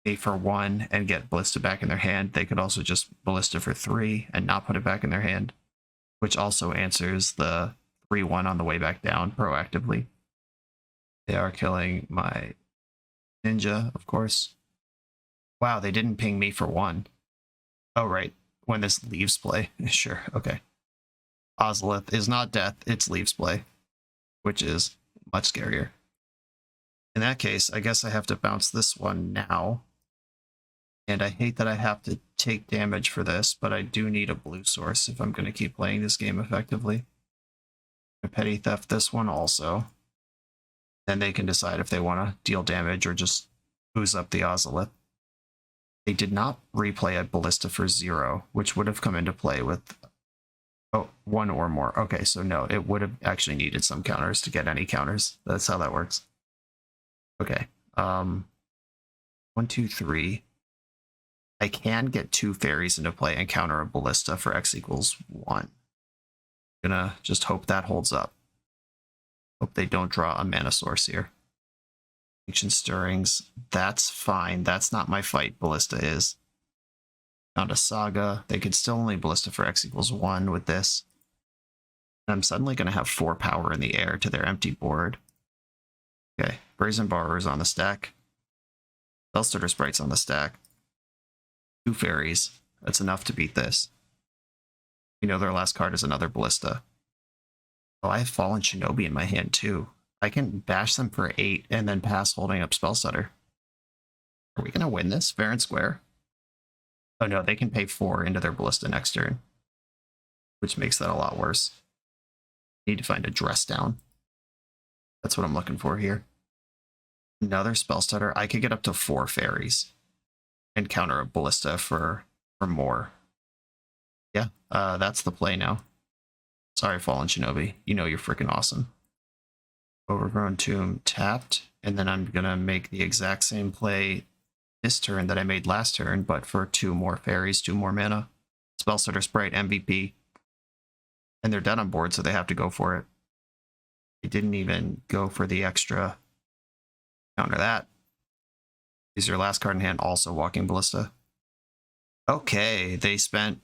pay for 1 and get Ballista back in their hand. They could also just Ballista for 3 and not put it back in their hand, which also answers the 3-1 on the way back down proactively. They are killing my ninja, of course. Wow, they didn't ping me for 1. Oh, right. When this leaves play. Sure, okay. Ozolith is not death, it's leaves play, which is much scarier. In that case, I guess I have to bounce this one now. And I hate that I have to take damage for this, but I do need a blue source if I'm going to keep playing this game effectively. I petty theft this one also. Then they can decide if they want to deal damage or just ooze up the Ozolith. They did not replay a Ballista for 0, which would have come into play with 1 or more. Okay, so no, it would have actually needed some counters to get any counters. That's how that works. Okay. 1, 2, 3. I can get 2 fairies into play and counter a ballista for X equals 1. Gonna just hope that holds up. Hope they don't draw a mana source here. Ancient Stirrings, that's fine. That's not my fight. Ballista is. Found a Saga. They could still only ballista for X equals 1 with this. And I'm suddenly going to have 4 power in the air to their empty board. Okay, Brazen Borrower's on the stack. Spellstutter Sprite's on the stack. 2 fairies. That's enough to beat this. You know their last card is another ballista. Oh, I have Fallen Shinobi in my hand too. I can bash them for 8 and then pass holding up Spellstutter. Are we going to win this fair and square? Oh no, they can pay 4 into their ballista next turn, which makes that a lot worse. Need to find a dress down. That's what I'm looking for here. Another Spellstutter. I could get up to 4 fairies and counter a ballista for more. Yeah, that's the play now. Sorry, Fallen Shinobi. You know you're freaking awesome. Overgrown Tomb tapped, and then I'm gonna make the exact same play this turn that I made last turn, but for 2 more fairies, 2 more mana. Spellstutter Sprite, MVP. And they're dead on board, so they have to go for it. They didn't even go for the extra. Counter that. Is your last card in hand also Walking Ballista? Okay, they spent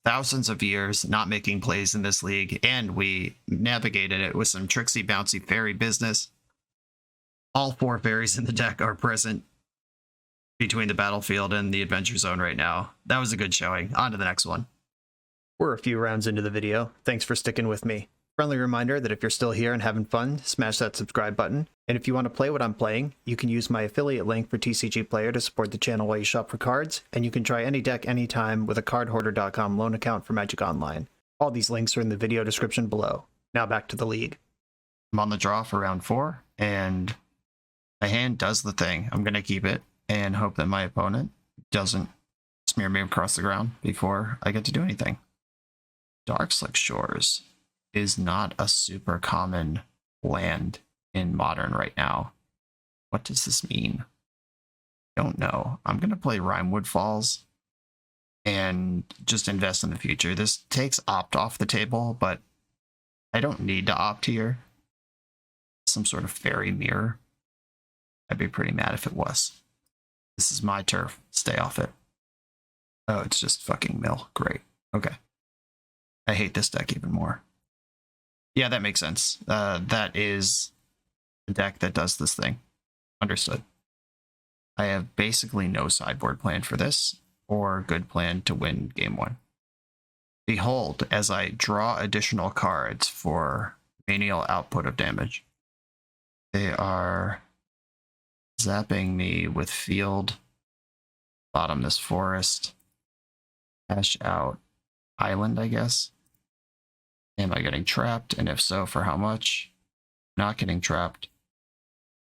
thousands of years not making plays in this league, and we navigated it with some tricksy, bouncy fairy business. All 4 fairies in the deck are present between the battlefield and the adventure zone right now. That was a good showing. On to the next one. We're a few rounds into the video. Thanks for sticking with me. Friendly reminder that if you're still here and having fun, smash that subscribe button. And if you want to play what I'm playing, you can use my affiliate link for TCG Player to support the channel while you shop for cards, and you can try any deck anytime with a cardhoarder.com loan account for Magic Online. All these links are in the video description below. Now back to the league. I'm on the draw for round 4, and my hand does the thing. I'm going to keep it and hope that my opponent doesn't smear me across the ground before I get to do anything. Darkslick Shores is not a super common land in Modern right now. What does this mean? Don't know. I'm going to play Rimewood Falls and just invest in the future. This takes opt off the table, but I don't need to opt here. Some sort of fairy mirror. I'd be pretty mad if it was. This is my turf. Stay off it. Oh, it's just fucking mill. Great. Okay. I hate this deck even more. Yeah, that makes sense. That is the deck that does this thing. Understood. I have basically no sideboard plan for this, or good plan to win game 1. Behold, as I draw additional cards for menial output of damage. They are zapping me with field, bottom this forest, cash out island, I guess. Am I getting trapped? And if so, for how much? Not getting trapped.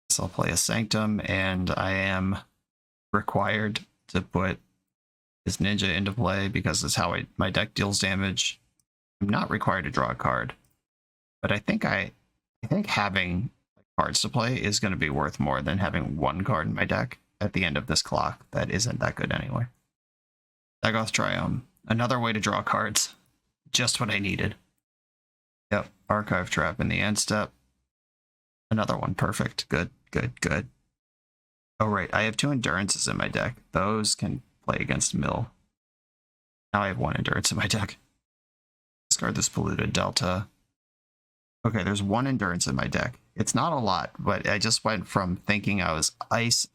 So I'll play a Sanctum, and I am required to put this ninja into play because that's how my deck deals damage. I'm not required to draw a card, but I think having cards to play is going to be worth more than having 1 card in my deck at the end of this clock that isn't that good anyway. Dagoth Triumph, another way to draw cards. Just what I needed. Yep, Archive Trap in the end step. Another one, perfect. Good, good, good. Oh right, I have 2 Endurances in my deck. Those can play against Mill. Now I have 1 Endurance in my deck. Discard this Polluted Delta. Okay, there's 1 Endurance in my deck. It's not a lot, but I just went from thinking I was ice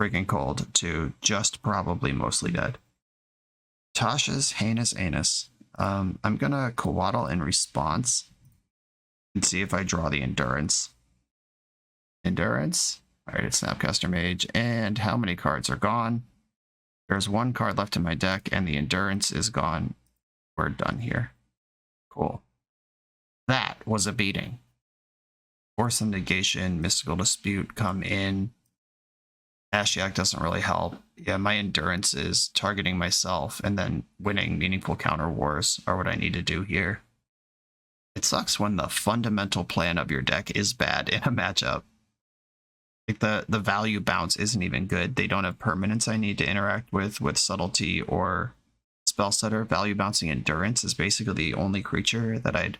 freaking cold to just probably mostly dead. Tasha's Heinous Anus. I'm gonna Coatl in response and see if I draw the Endurance. Endurance. Alright, it's Snapcaster Mage. And how many cards are gone? There's 1 card left in my deck, and the Endurance is gone. We're done here. Cool. That was a beating. Force of Negation, Mystical Dispute come in. Ashiok doesn't really help. Yeah, my Endurance is targeting myself, and then winning meaningful counter wars are what I need to do here. It sucks when the fundamental plan of your deck is bad in a matchup. Like the value bounce isn't even good. They don't have permanents I need to interact with subtlety or spell setter. Value bouncing endurance is basically the only creature that I'd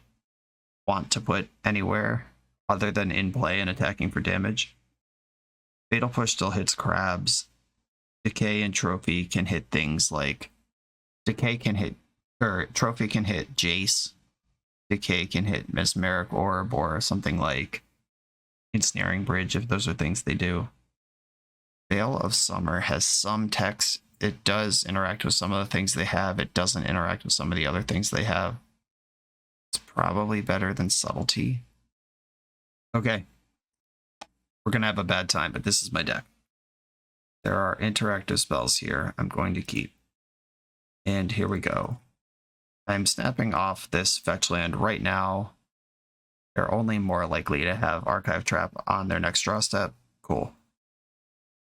want to put anywhere other than in play and attacking for damage. Fatal Push still hits crabs. Decay and Trophy can hit things like Decay can hit, or Trophy can hit Jace. Decay can hit Mesmeric Orb or something like Ensnaring Bridge, if those are things they do. Veil of Summer has some text. It does interact with some of the things they have. It doesn't interact with some of the other things they have. It's probably better than Subtlety. Okay. We're going to have a bad time, but this is my deck. There are interactive spells here I'm going to keep. And here we go. I'm snapping off this fetch land right now. They're only more likely to have Archive Trap on their next draw step. Cool.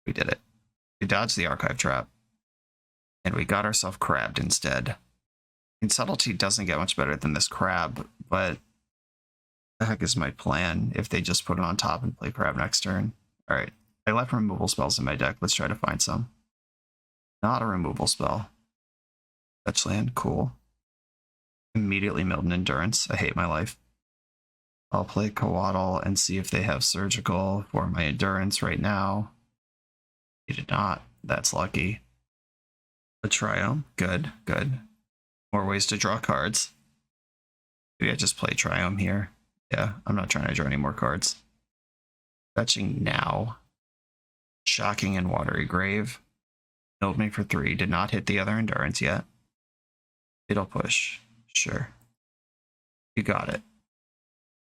We did it. We dodged the Archive Trap. And we got ourselves crabbed instead. And Subtlety doesn't get much better than this crab, but the heck is my plan if they just put it on top and play crab next turn? Alright. I left removal spells in my deck. Let's try to find some. Not a removal spell. Fetch land, cool. Immediately milled an Endurance. I hate my life. I'll play Coatl and see if they have Surgical for my Endurance right now. They did not. That's lucky. A Triome. Good, good. More ways to draw cards. Maybe I just play Triome here. Yeah, I'm not trying to draw any more cards. Fetching now. Shocking and Watery Grave. Milled me for 3. Did not hit the other Endurance yet. Fatal Push. Sure. You got it.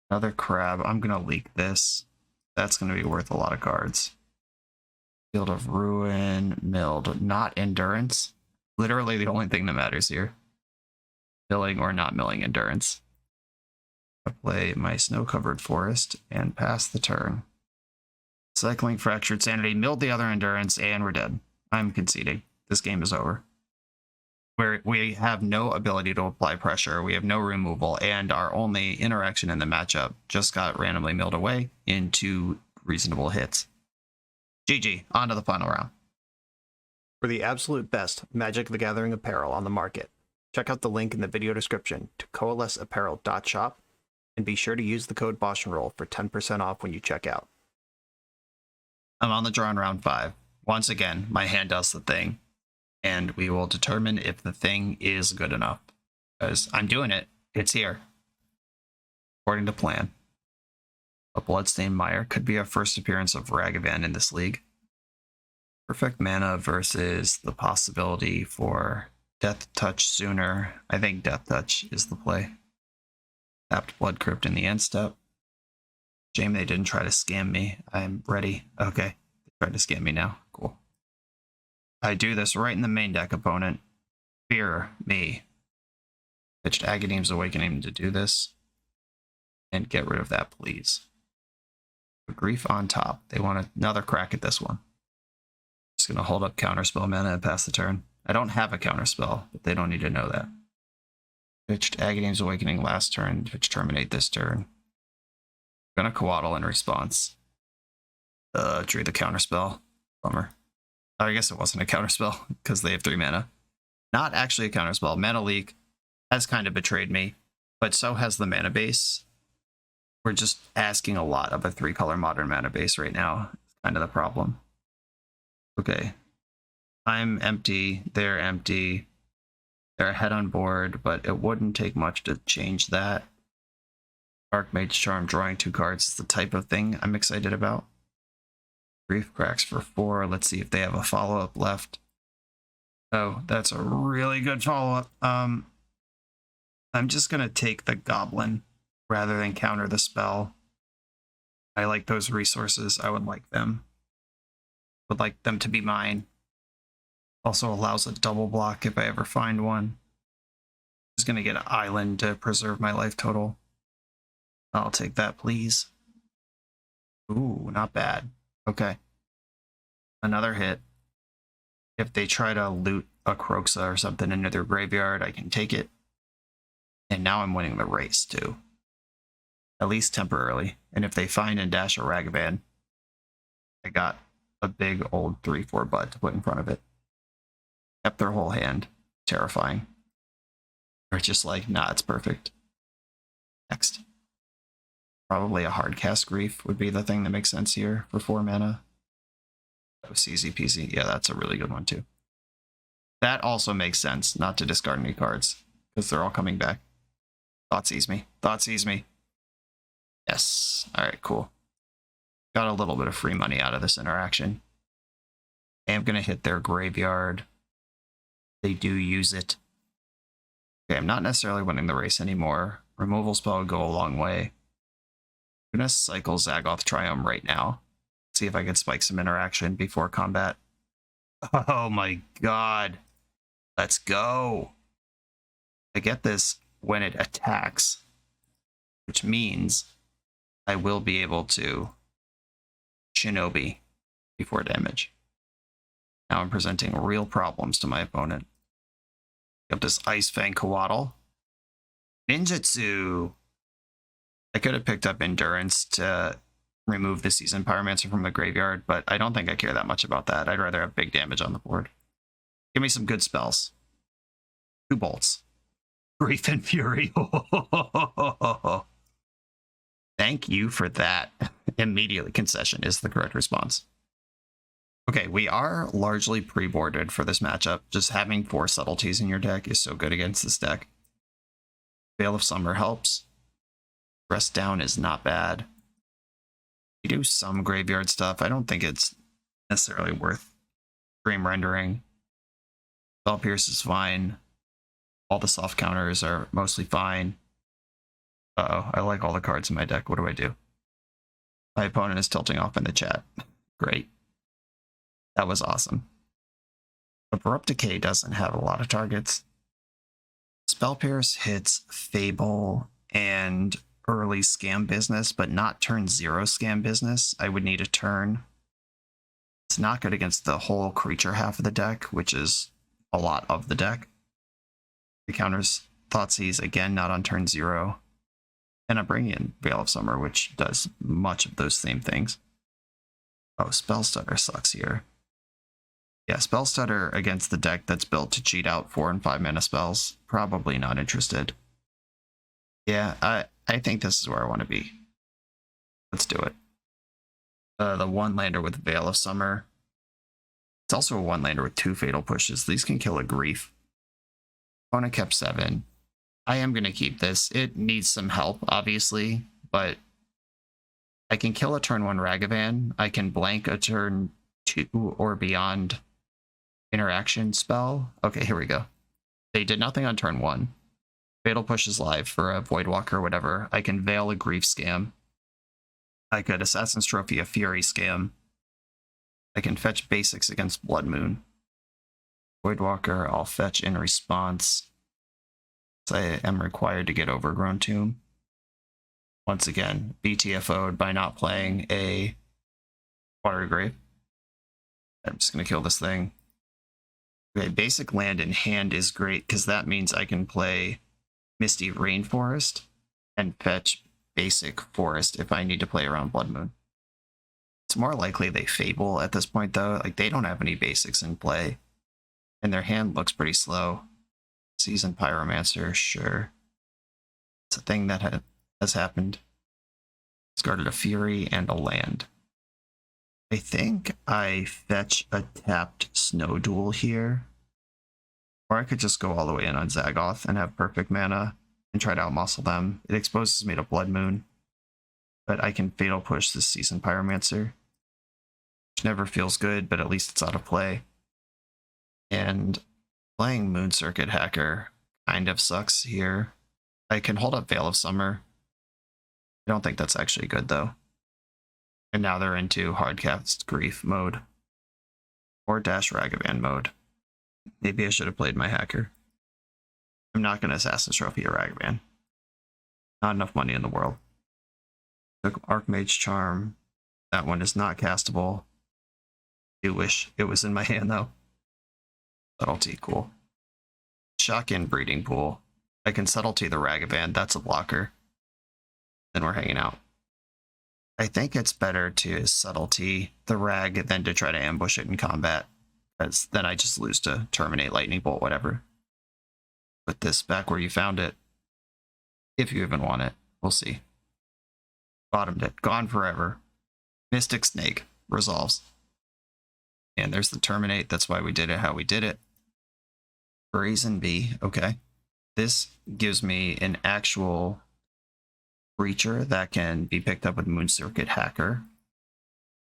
Another crab. I'm going to leak this. That's going to be worth a lot of cards. Field of Ruin. Milled. Not Endurance. Literally the only thing that matters here. Milling or not milling Endurance. I play my Snow-Covered Forest and pass the turn. Cycling Fractured Sanity. Milled the other Endurance and we're dead. I'm conceding. This game is over. We have no ability to apply pressure, we have no removal, and our only interaction in the matchup just got randomly milled away into reasonable hits. GG, on to the final round. For the absolute best Magic the Gathering apparel on the market, check out the link in the video description to coalesceapparel.shop, and be sure to use the code BoshNRoll for 10% off when you check out. I'm on the draw in round 5. Once again, my hand does the thing. And we will determine if the thing is good enough. Because I'm doing it. It's here. According to plan. A Bloodstained Mire could be our first appearance of Ragavan in this league. Perfect mana versus the possibility for Death Touch sooner. I think Death Touch is the play. Tapped Blood Crypt in the end step. Shame they didn't try to scam me. I'm ready. Okay. They tried to scam me now. Cool. I do this right in the main deck, opponent. Fear me. Pitched Agadeem's Awakening to do this. And get rid of that, please. Grief on top. They want another crack at this one. Just going to hold up Counterspell mana and pass the turn. I don't have a Counterspell, but they don't need to know that. Pitched Agadeem's Awakening last turn. Pitch Terminate this turn. I'm going to Coatl in response. Drew the Counterspell. Bummer. I guess it wasn't a counterspell because they have 3 mana. Not actually a counterspell. Mana Leak has kind of betrayed me, but so has the mana base. We're just asking a lot of a 3-color modern mana base right now. It's kind of the problem. Okay. I'm empty. They're empty. They're ahead on board, but it wouldn't take much to change that. Archmage Charm drawing 2 cards is the type of thing I'm excited about. Grief Cracks for 4. Let's see if they have a follow-up left. Oh, that's a really good follow-up. I'm just going to take the Goblin rather than counter the spell. I like those resources. I would like them. Would like them to be mine. Also allows a double block if I ever find one. Just going to get an island to preserve my life total. I'll take that, please. Ooh, not bad. Okay. Another hit. If they try to loot a Kroxa or something into their graveyard, I can take it. And now I'm winning the race, too. At least temporarily. And if they find and dash a Ragavan, I got a big old 3/4 butt to put in front of it. Kept their whole hand. Terrifying. Or just like, nah, it's perfect. Next. Probably a hard cast Grief would be the thing that makes sense here for 4 mana. That was easy peasy. Yeah, that's a really good one too. That also makes sense not to discard any cards because they're all coming back. Thoughtseize me. Thoughtseize me. Yes. Alright, cool. Got a little bit of free money out of this interaction. I am going to hit their graveyard. They do use it. Okay, I'm not necessarily winning the race anymore. Removal spell would go a long way. I'm going to cycle Zagoth Triumph right now. See if I can spike some interaction before combat. Oh my god. Let's go. I get this when it attacks, which means I will be able to Shinobi before damage. Now I'm presenting real problems to my opponent. Got this ice-fang Coatl. Ninjutsu! I could have picked up Endurance to remove the Seasoned Pyromancer from the graveyard, but I don't think I care that much about that. I'd rather have big damage on the board. Give me some good spells. 2 bolts. Grief and Fury. Thank you for that. Immediately, concession is the correct response. Okay, we are largely pre-boarded for this matchup. Just having 4 subtleties in your deck is so good against this deck. Veil of Summer helps. Rest Down is not bad. We do some graveyard stuff. I don't think it's necessarily worth Dream Rendering. Spell Pierce is fine. All the soft counters are mostly fine. Uh-oh, I like all the cards in my deck. What do I do? My opponent is tilting off in the chat. Great. That was awesome. Abrupt Decay doesn't have a lot of targets. Spell Pierce hits Fable and early Scam Business, but not turn 0 Scam Business. I would need a turn. It's not good against the whole creature half of the deck, which is a lot of the deck. It counters Thoughtseize, again, not on turn 0. And I'm bringing in Veil of Summer, which does much of those same things. Oh, Spell Stutter sucks here. Yeah, Spell Stutter against the deck that's built to cheat out 4 and 5 mana spells. Probably not interested. Yeah, I think this is where I want to be. Let's do it. The 1-lander with Veil of Summer. It's also a 1-lander with 2 Fatal Pushes. These can kill a Grief. Opponent kept 7. I am going to keep this. It needs some help, obviously, but I can kill a turn 1 Ragavan. I can blank a turn 2 or beyond interaction spell. Okay, here we go. They did nothing on turn 1. Fatal Push is live for a Voidwalker or whatever. I can Veil a Grief Scam. I could Assassin's Trophy a Fury Scam. I can fetch basics against Blood Moon. Voidwalker, I'll fetch in response. I am required to get Overgrown Tomb. Once again, BTFO'd by not playing a Watery Grave. I'm just going to kill this thing. Okay, basic land in hand is great because that means I can play Misty Rainforest and fetch basic Forest if I need to play around Blood Moon. It's more likely they Fable at this point, though. Like, they don't have any basics in play. And their hand looks pretty slow. Seasoned Pyromancer, sure. It's a thing that has happened. Discarded a Fury and a land. I think I fetch a tapped Snow Duel here. Or I could just go all the way in on Zagoth and have perfect mana and try to outmuscle them. It exposes me to Blood Moon. But I can Fatal Push this Seasoned Pyromancer. Which never feels good, but at least it's out of play. And playing Moon Circuit Hacker kind of sucks here. I can hold up Veil of Summer. I don't think that's actually good, though. And now they're into Hardcast Grief mode. Or Dash Ragavan mode. Maybe I should have played my Hacker. I'm not going to Assassin's Trophy or Ragavan. Not enough money in the world. Took Archmage Charm. That one is not castable. I do wish it was in my hand, though. Subtlety, cool. Shotgun Breeding Pool. I can Subtlety the Ragavan, that's a blocker. Then we're hanging out. I think it's better to subtlety the rag than to try to ambush it in combat, because then I just lose to terminate, lightning bolt, whatever. Put this back where you found it, if you even want it. We'll see. Bottomed it. Gone forever. Mystic Snake resolves. And there's the terminate. That's why we did it how we did it. Brazen Bee. Okay. This gives me an actual creature that can be picked up with Moon Circuit Hacker.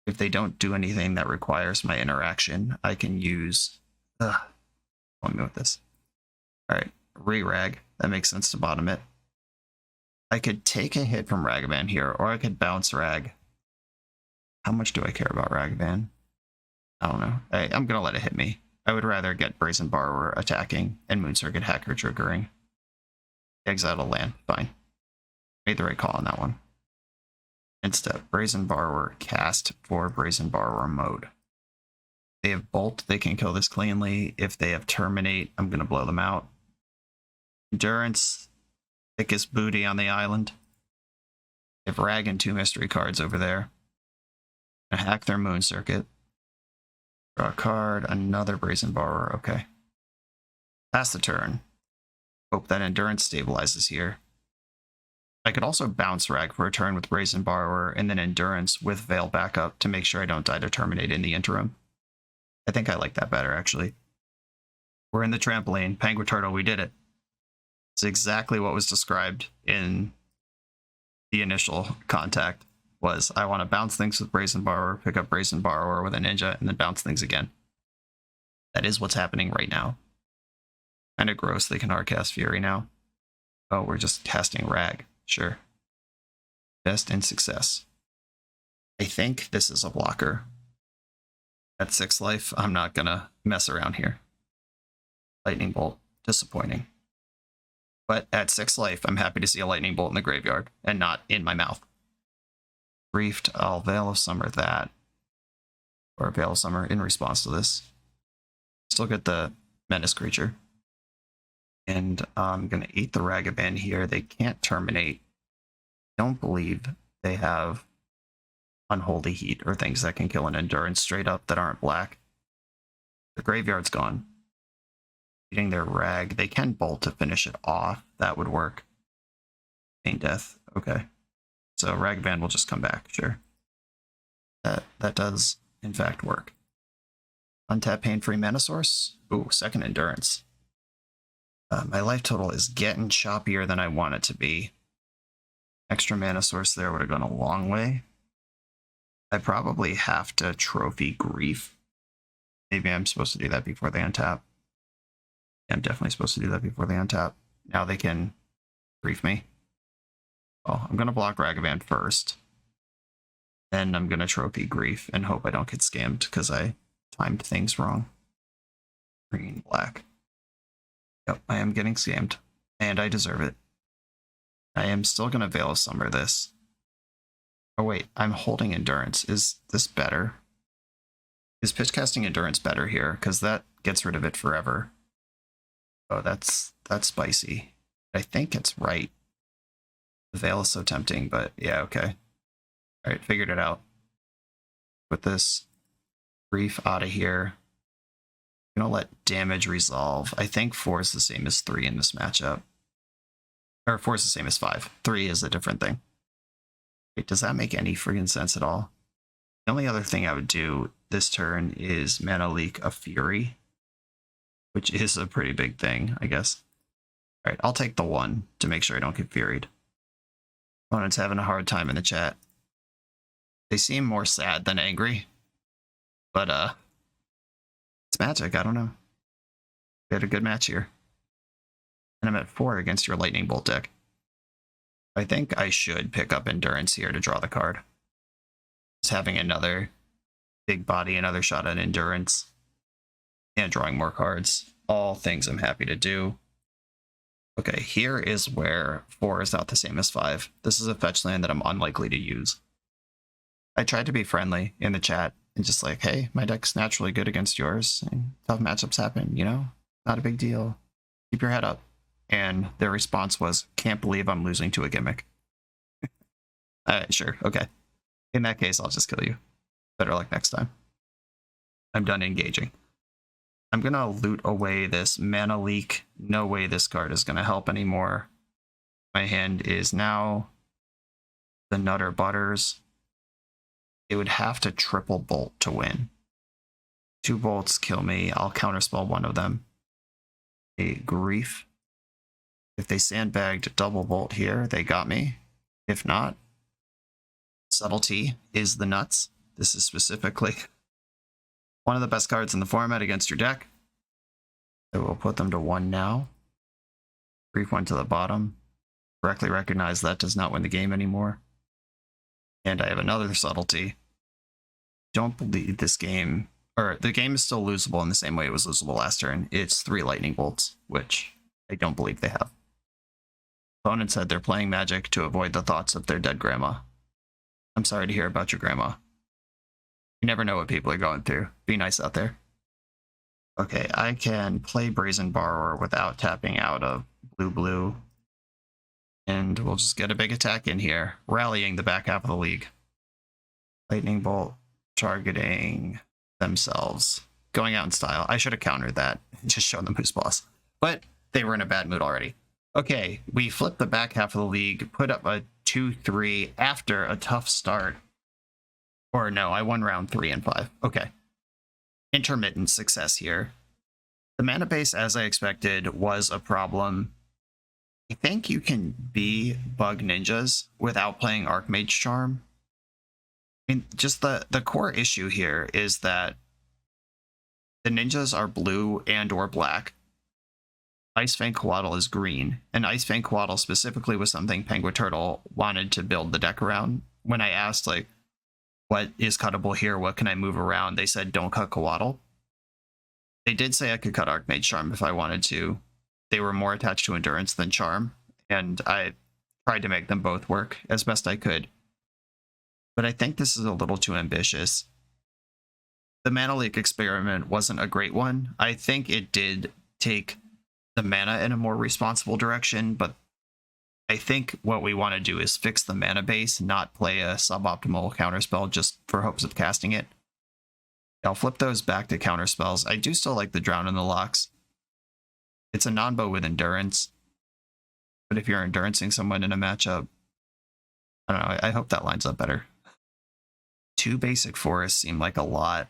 If they don't do anything that requires my interaction, I can use... Help me with this. Alright. Re-rag. That makes sense to bottom it. I could take a hit from Ragavan here, or I could bounce Rag. How much do I care about Ragavan? I don't know. I'm going to let it hit me. I would rather get Brazen Borrower attacking and Moon Circuit Hacker triggering. Exile a land. Fine. Made the right call on that one. Instead, Brazen Borrower cast for Brazen Borrower mode. They have Bolt. They can kill this cleanly. If they have Terminate, I'm going to blow them out. Endurance. Thickest booty on the island. They have Rag and 2 mystery cards over there. Gonna hack their Moon Circuit. Draw a card, another Brazen Borrower, okay. Pass the turn. Hope that Endurance stabilizes here. I could also bounce Rag for a turn with Brazen Borrower, and then Endurance with Veil backup to make sure I don't die to Terminate in the interim. I think I like that better, actually. We're in the Trampoline. Penguin Turtle, we did it. It's exactly what was described in the initial contact. Was I want to bounce things with Brazen Borrower, pick up Brazen Borrower with a Ninja, and then bounce things again. That is what's happening right now. Kind of gross they can hardcast Fury now. Oh, we're just casting Rag. Sure. Best in success. I think this is a blocker. At 6 life, I'm not gonna mess around here. Lightning Bolt. Disappointing. But at 6 life, I'm happy to see a Lightning Bolt in the graveyard, and not in my mouth. Briefed, I'll Veil of Summer that. Or Veil of Summer in response to this. Still get the Menace creature. And I'm going to eat the Ragavan here. They can't terminate. Don't believe they have Unholy Heat or things that can kill an Endurance straight up that aren't black. The graveyard's gone. Eating their Rag. They can Bolt to finish it off. That would work. Pain Death. Okay. So Ragavan will just come back, sure. That does, in fact, work. Untap Pain-Free Mana Source. Ooh, second Endurance. My life total is getting choppier than I want it to be. Extra Mana Source there would have gone a long way. I probably have to Trophy Grief. Maybe I'm supposed to do that before they untap. Yeah, I'm definitely supposed to do that before they untap. Now they can grief me. Well, I'm going to block Ragavan first. Then I'm going to Trophy Grief and hope I don't get scammed because I timed things wrong. Green, black. Yep, I am getting scammed. And I deserve it. I am still going to Veil of Summer this. Oh wait, I'm holding Endurance. Is this better? Is pitch casting Endurance better here? Because that gets rid of it forever. Oh, that's spicy. I think it's right. The Veil is so tempting, but yeah, okay. Alright, figured it out. Put this Brief out of here. I'm gonna let damage resolve. I think 4 is the same as 3 in this matchup. Or 4 is the same as 5. 3 is a different thing. Wait, does that make any friggin' sense at all? The only other thing I would do this turn is Mana Leak a Fury, which is a pretty big thing, I guess. Alright, I'll take the 1 to make sure I don't get Furied. Opponent's having a hard time in the chat. They seem more sad than angry. But, it's Magic, I don't know. We had a good match here. And I'm at 4 against your Lightning Bolt deck. I think I should pick up Endurance here to draw the card. Just having another big body, another shot at Endurance. And drawing more cards. All things I'm happy to do. Okay, here is where 4 is not the same as 5. This is a fetch land that I'm unlikely to use. I tried to be friendly in the chat and just like, hey, my deck's naturally good against yours, and tough matchups happen, you know? Not a big deal. Keep your head up. And their response was, can't believe I'm losing to a gimmick. Alright, sure, okay. In that case, I'll just kill you. Better luck next time. I'm done engaging. I'm gonna loot away this mana leak. No way this card is gonna help anymore. My hand is now the Nutter Butters. It would have to triple bolt to win. 2 bolts kill me. I'll counterspell one of them. A Grief. If they sandbagged double bolt here, they got me. If not, Subtlety is the nuts. This is specifically one of the best cards in the format against your deck. So we'll put them to 1 now. Grief went to the bottom. Correctly recognize that does not win the game anymore. And I have another Subtlety. Don't believe this game, or the game is still losable in the same way it was losable last turn. It's 3 lightning bolts, which I don't believe they have. Opponent said they're playing Magic to avoid the thoughts of their dead grandma. I'm sorry to hear about your grandma. You never know what people are going through. Be nice out there. Okay, I can play Brazen Borrower without tapping out of blue. And we'll just get a big attack in here, rallying the back half of the league. Lightning Bolt targeting themselves. Going out in style. I should have countered that and just shown them who's boss. But they were in a bad mood already. Okay, we flipped the back half of the league, put up a 2-3 after a tough start. Or no, I won round 3 and 5. Okay. Intermittent success here. The mana base, as I expected, was a problem. I think you can be Bug Ninjas without playing Archmage Charm. I mean, just the core issue here is that the ninjas are blue and or black. ice-fang Coatl is green, and ice-fang Coatl specifically was something Penguin Turtle wanted to build the deck around. When I asked, like, what is cuttable here, what can I move around, they said don't cut Coatl. They did say I could cut Archmage Charm if I wanted to. They were more attached to Endurance than Charm, and I tried to make them both work as best I could. But I think this is a little too ambitious. The Mana Leak experiment wasn't a great one. I think it did take the mana in a more responsible direction, but I think what we want to do is fix the mana base, not play a suboptimal counterspell just for hopes of casting it. I'll flip those back to counterspells. I do still like the Drown in the Locks. It's a non-bow with Endurance, but if you're Endurancing someone in a matchup, I don't know, I hope that lines up better. 2 basic forests seem like a lot.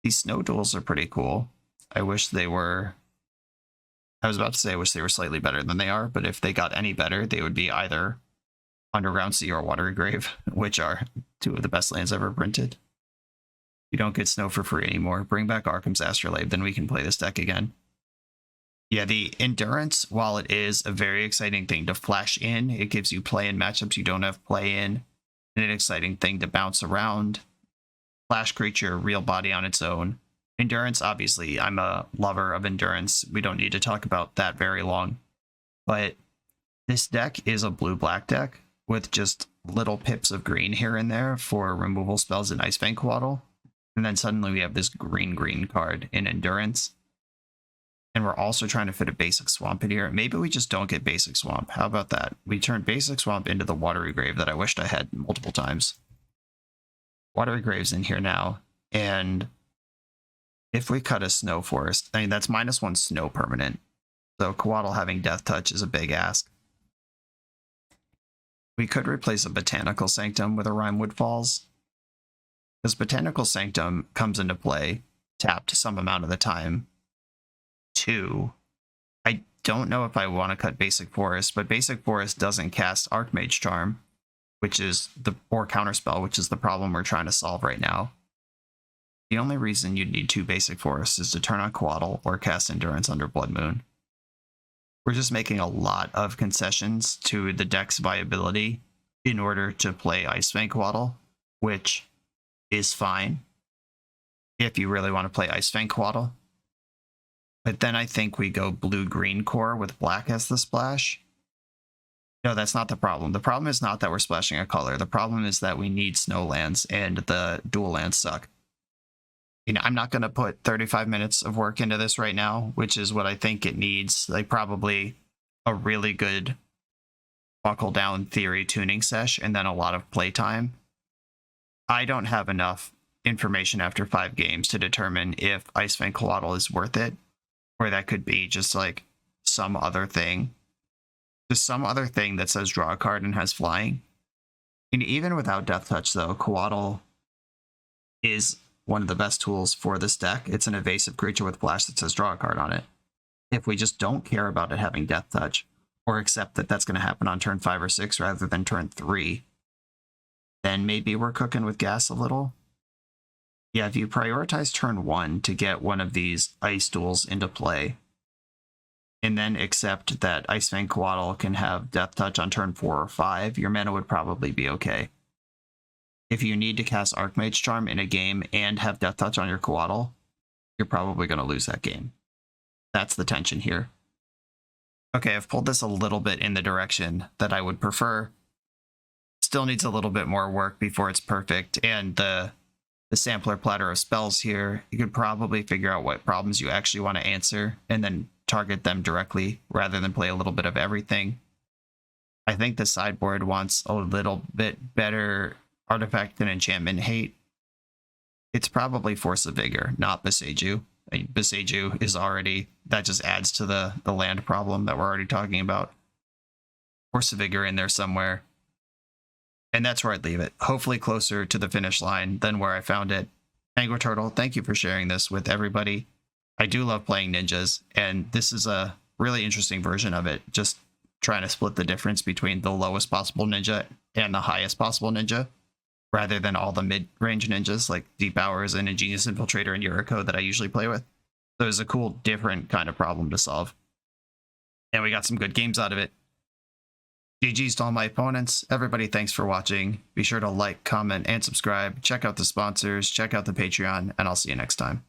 These snow duels are pretty cool. I wish they were... I was about to say I wish they were slightly better than they are, but if they got any better, they would be either Underground Sea or Watery Grave, which are 2 of the best lands ever printed. You don't get snow for free anymore. Bring back Arkham's Astrolabe, then we can play this deck again. Yeah, the Endurance, while it is a very exciting thing to flash in, it gives you play in matchups you don't have play in, and an exciting thing to bounce around. Flash creature, real body on its own. Endurance, obviously, I'm a lover of Endurance. We don't need to talk about that very long. But this deck is a blue-black deck with just little pips of green here and there for removal spells in ice-fang Coatl. And then suddenly we have this green-green card in Endurance. And we're also trying to fit a basic swamp in here. Maybe we just don't get basic swamp. How about that? We turn basic swamp into the Watery Grave that I wished I had multiple times. Watery Grave's in here now. And if we cut a snow forest, I mean, that's -1 snow permanent. So Coatl having Death Touch is a big ask. We could replace a Botanical Sanctum with a Rimewood Falls. Because Botanical Sanctum comes into play tapped some amount of the time. 2. I don't know if I want to cut Basic Forest, but Basic Forest doesn't cast Archmage Charm, which is or Counterspell, which is the problem we're trying to solve right now. The only reason you'd need 2 Basic Forests is to turn on Coatl or cast Endurance under Blood Moon. We're just making a lot of concessions to the deck's viability in order to play ice-fang Coatl, which is fine if you really want to play ice-fang Coatl. But then I think we go blue-green core with black as the splash. No, that's not the problem. The problem is not that we're splashing a color. The problem is that we need snow lands, and the dual lands suck. You know, I'm not going to put 35 minutes of work into this right now, which is what I think it needs. Like, probably a really good buckle down theory tuning sesh, and then a lot of playtime. I don't have enough information after 5 games to determine if ice-fang Coatl is worth it, or that could be just like some other thing. Just some other thing that says draw a card and has flying. And even without Death Touch, though, Coatl is one of the best tools for this deck. It's an evasive creature with flash that says draw a card on it. If we just don't care about it having Death Touch, or accept that that's going to happen on turn 5 or 6 rather than turn 3, then maybe we're cooking with gas a little. Yeah, if you prioritize turn 1 to get one of these ice duels into play, and then accept that ice-fang Coatl can have Death Touch on turn 4 or 5, your mana would probably be okay. If you need to cast Archmage Charm in a game and have Death Touch on your Coatl, you're probably going to lose that game. That's the tension here. Okay, I've pulled this a little bit in the direction that I would prefer. Still needs a little bit more work before it's perfect, and the sampler platter of spells here, you could probably figure out what problems you actually want to answer, and then target them directly, rather than play a little bit of everything. I think the sideboard wants a little bit better artifact and enchantment hate. It's probably Force of Vigor, not Boseiju. Boseiju is already, that just adds to the land problem that we're already talking about. Force of Vigor in there somewhere. And that's where I'd leave it. Hopefully closer to the finish line than where I found it. Angler Turtle, thank you for sharing this with everybody. I do love playing ninjas, and this is a really interesting version of it. Just trying to split the difference between the lowest possible ninja and the highest possible ninja, rather than all the mid-range ninjas like Deep Hours and Ingenious Infiltrator and Yuriko that I usually play with. So it's a cool, different kind of problem to solve. And we got some good games out of it. GG's to all my opponents. Everybody, thanks for watching. Be sure to like, comment, and subscribe. Check out the sponsors, check out the Patreon, and I'll see you next time.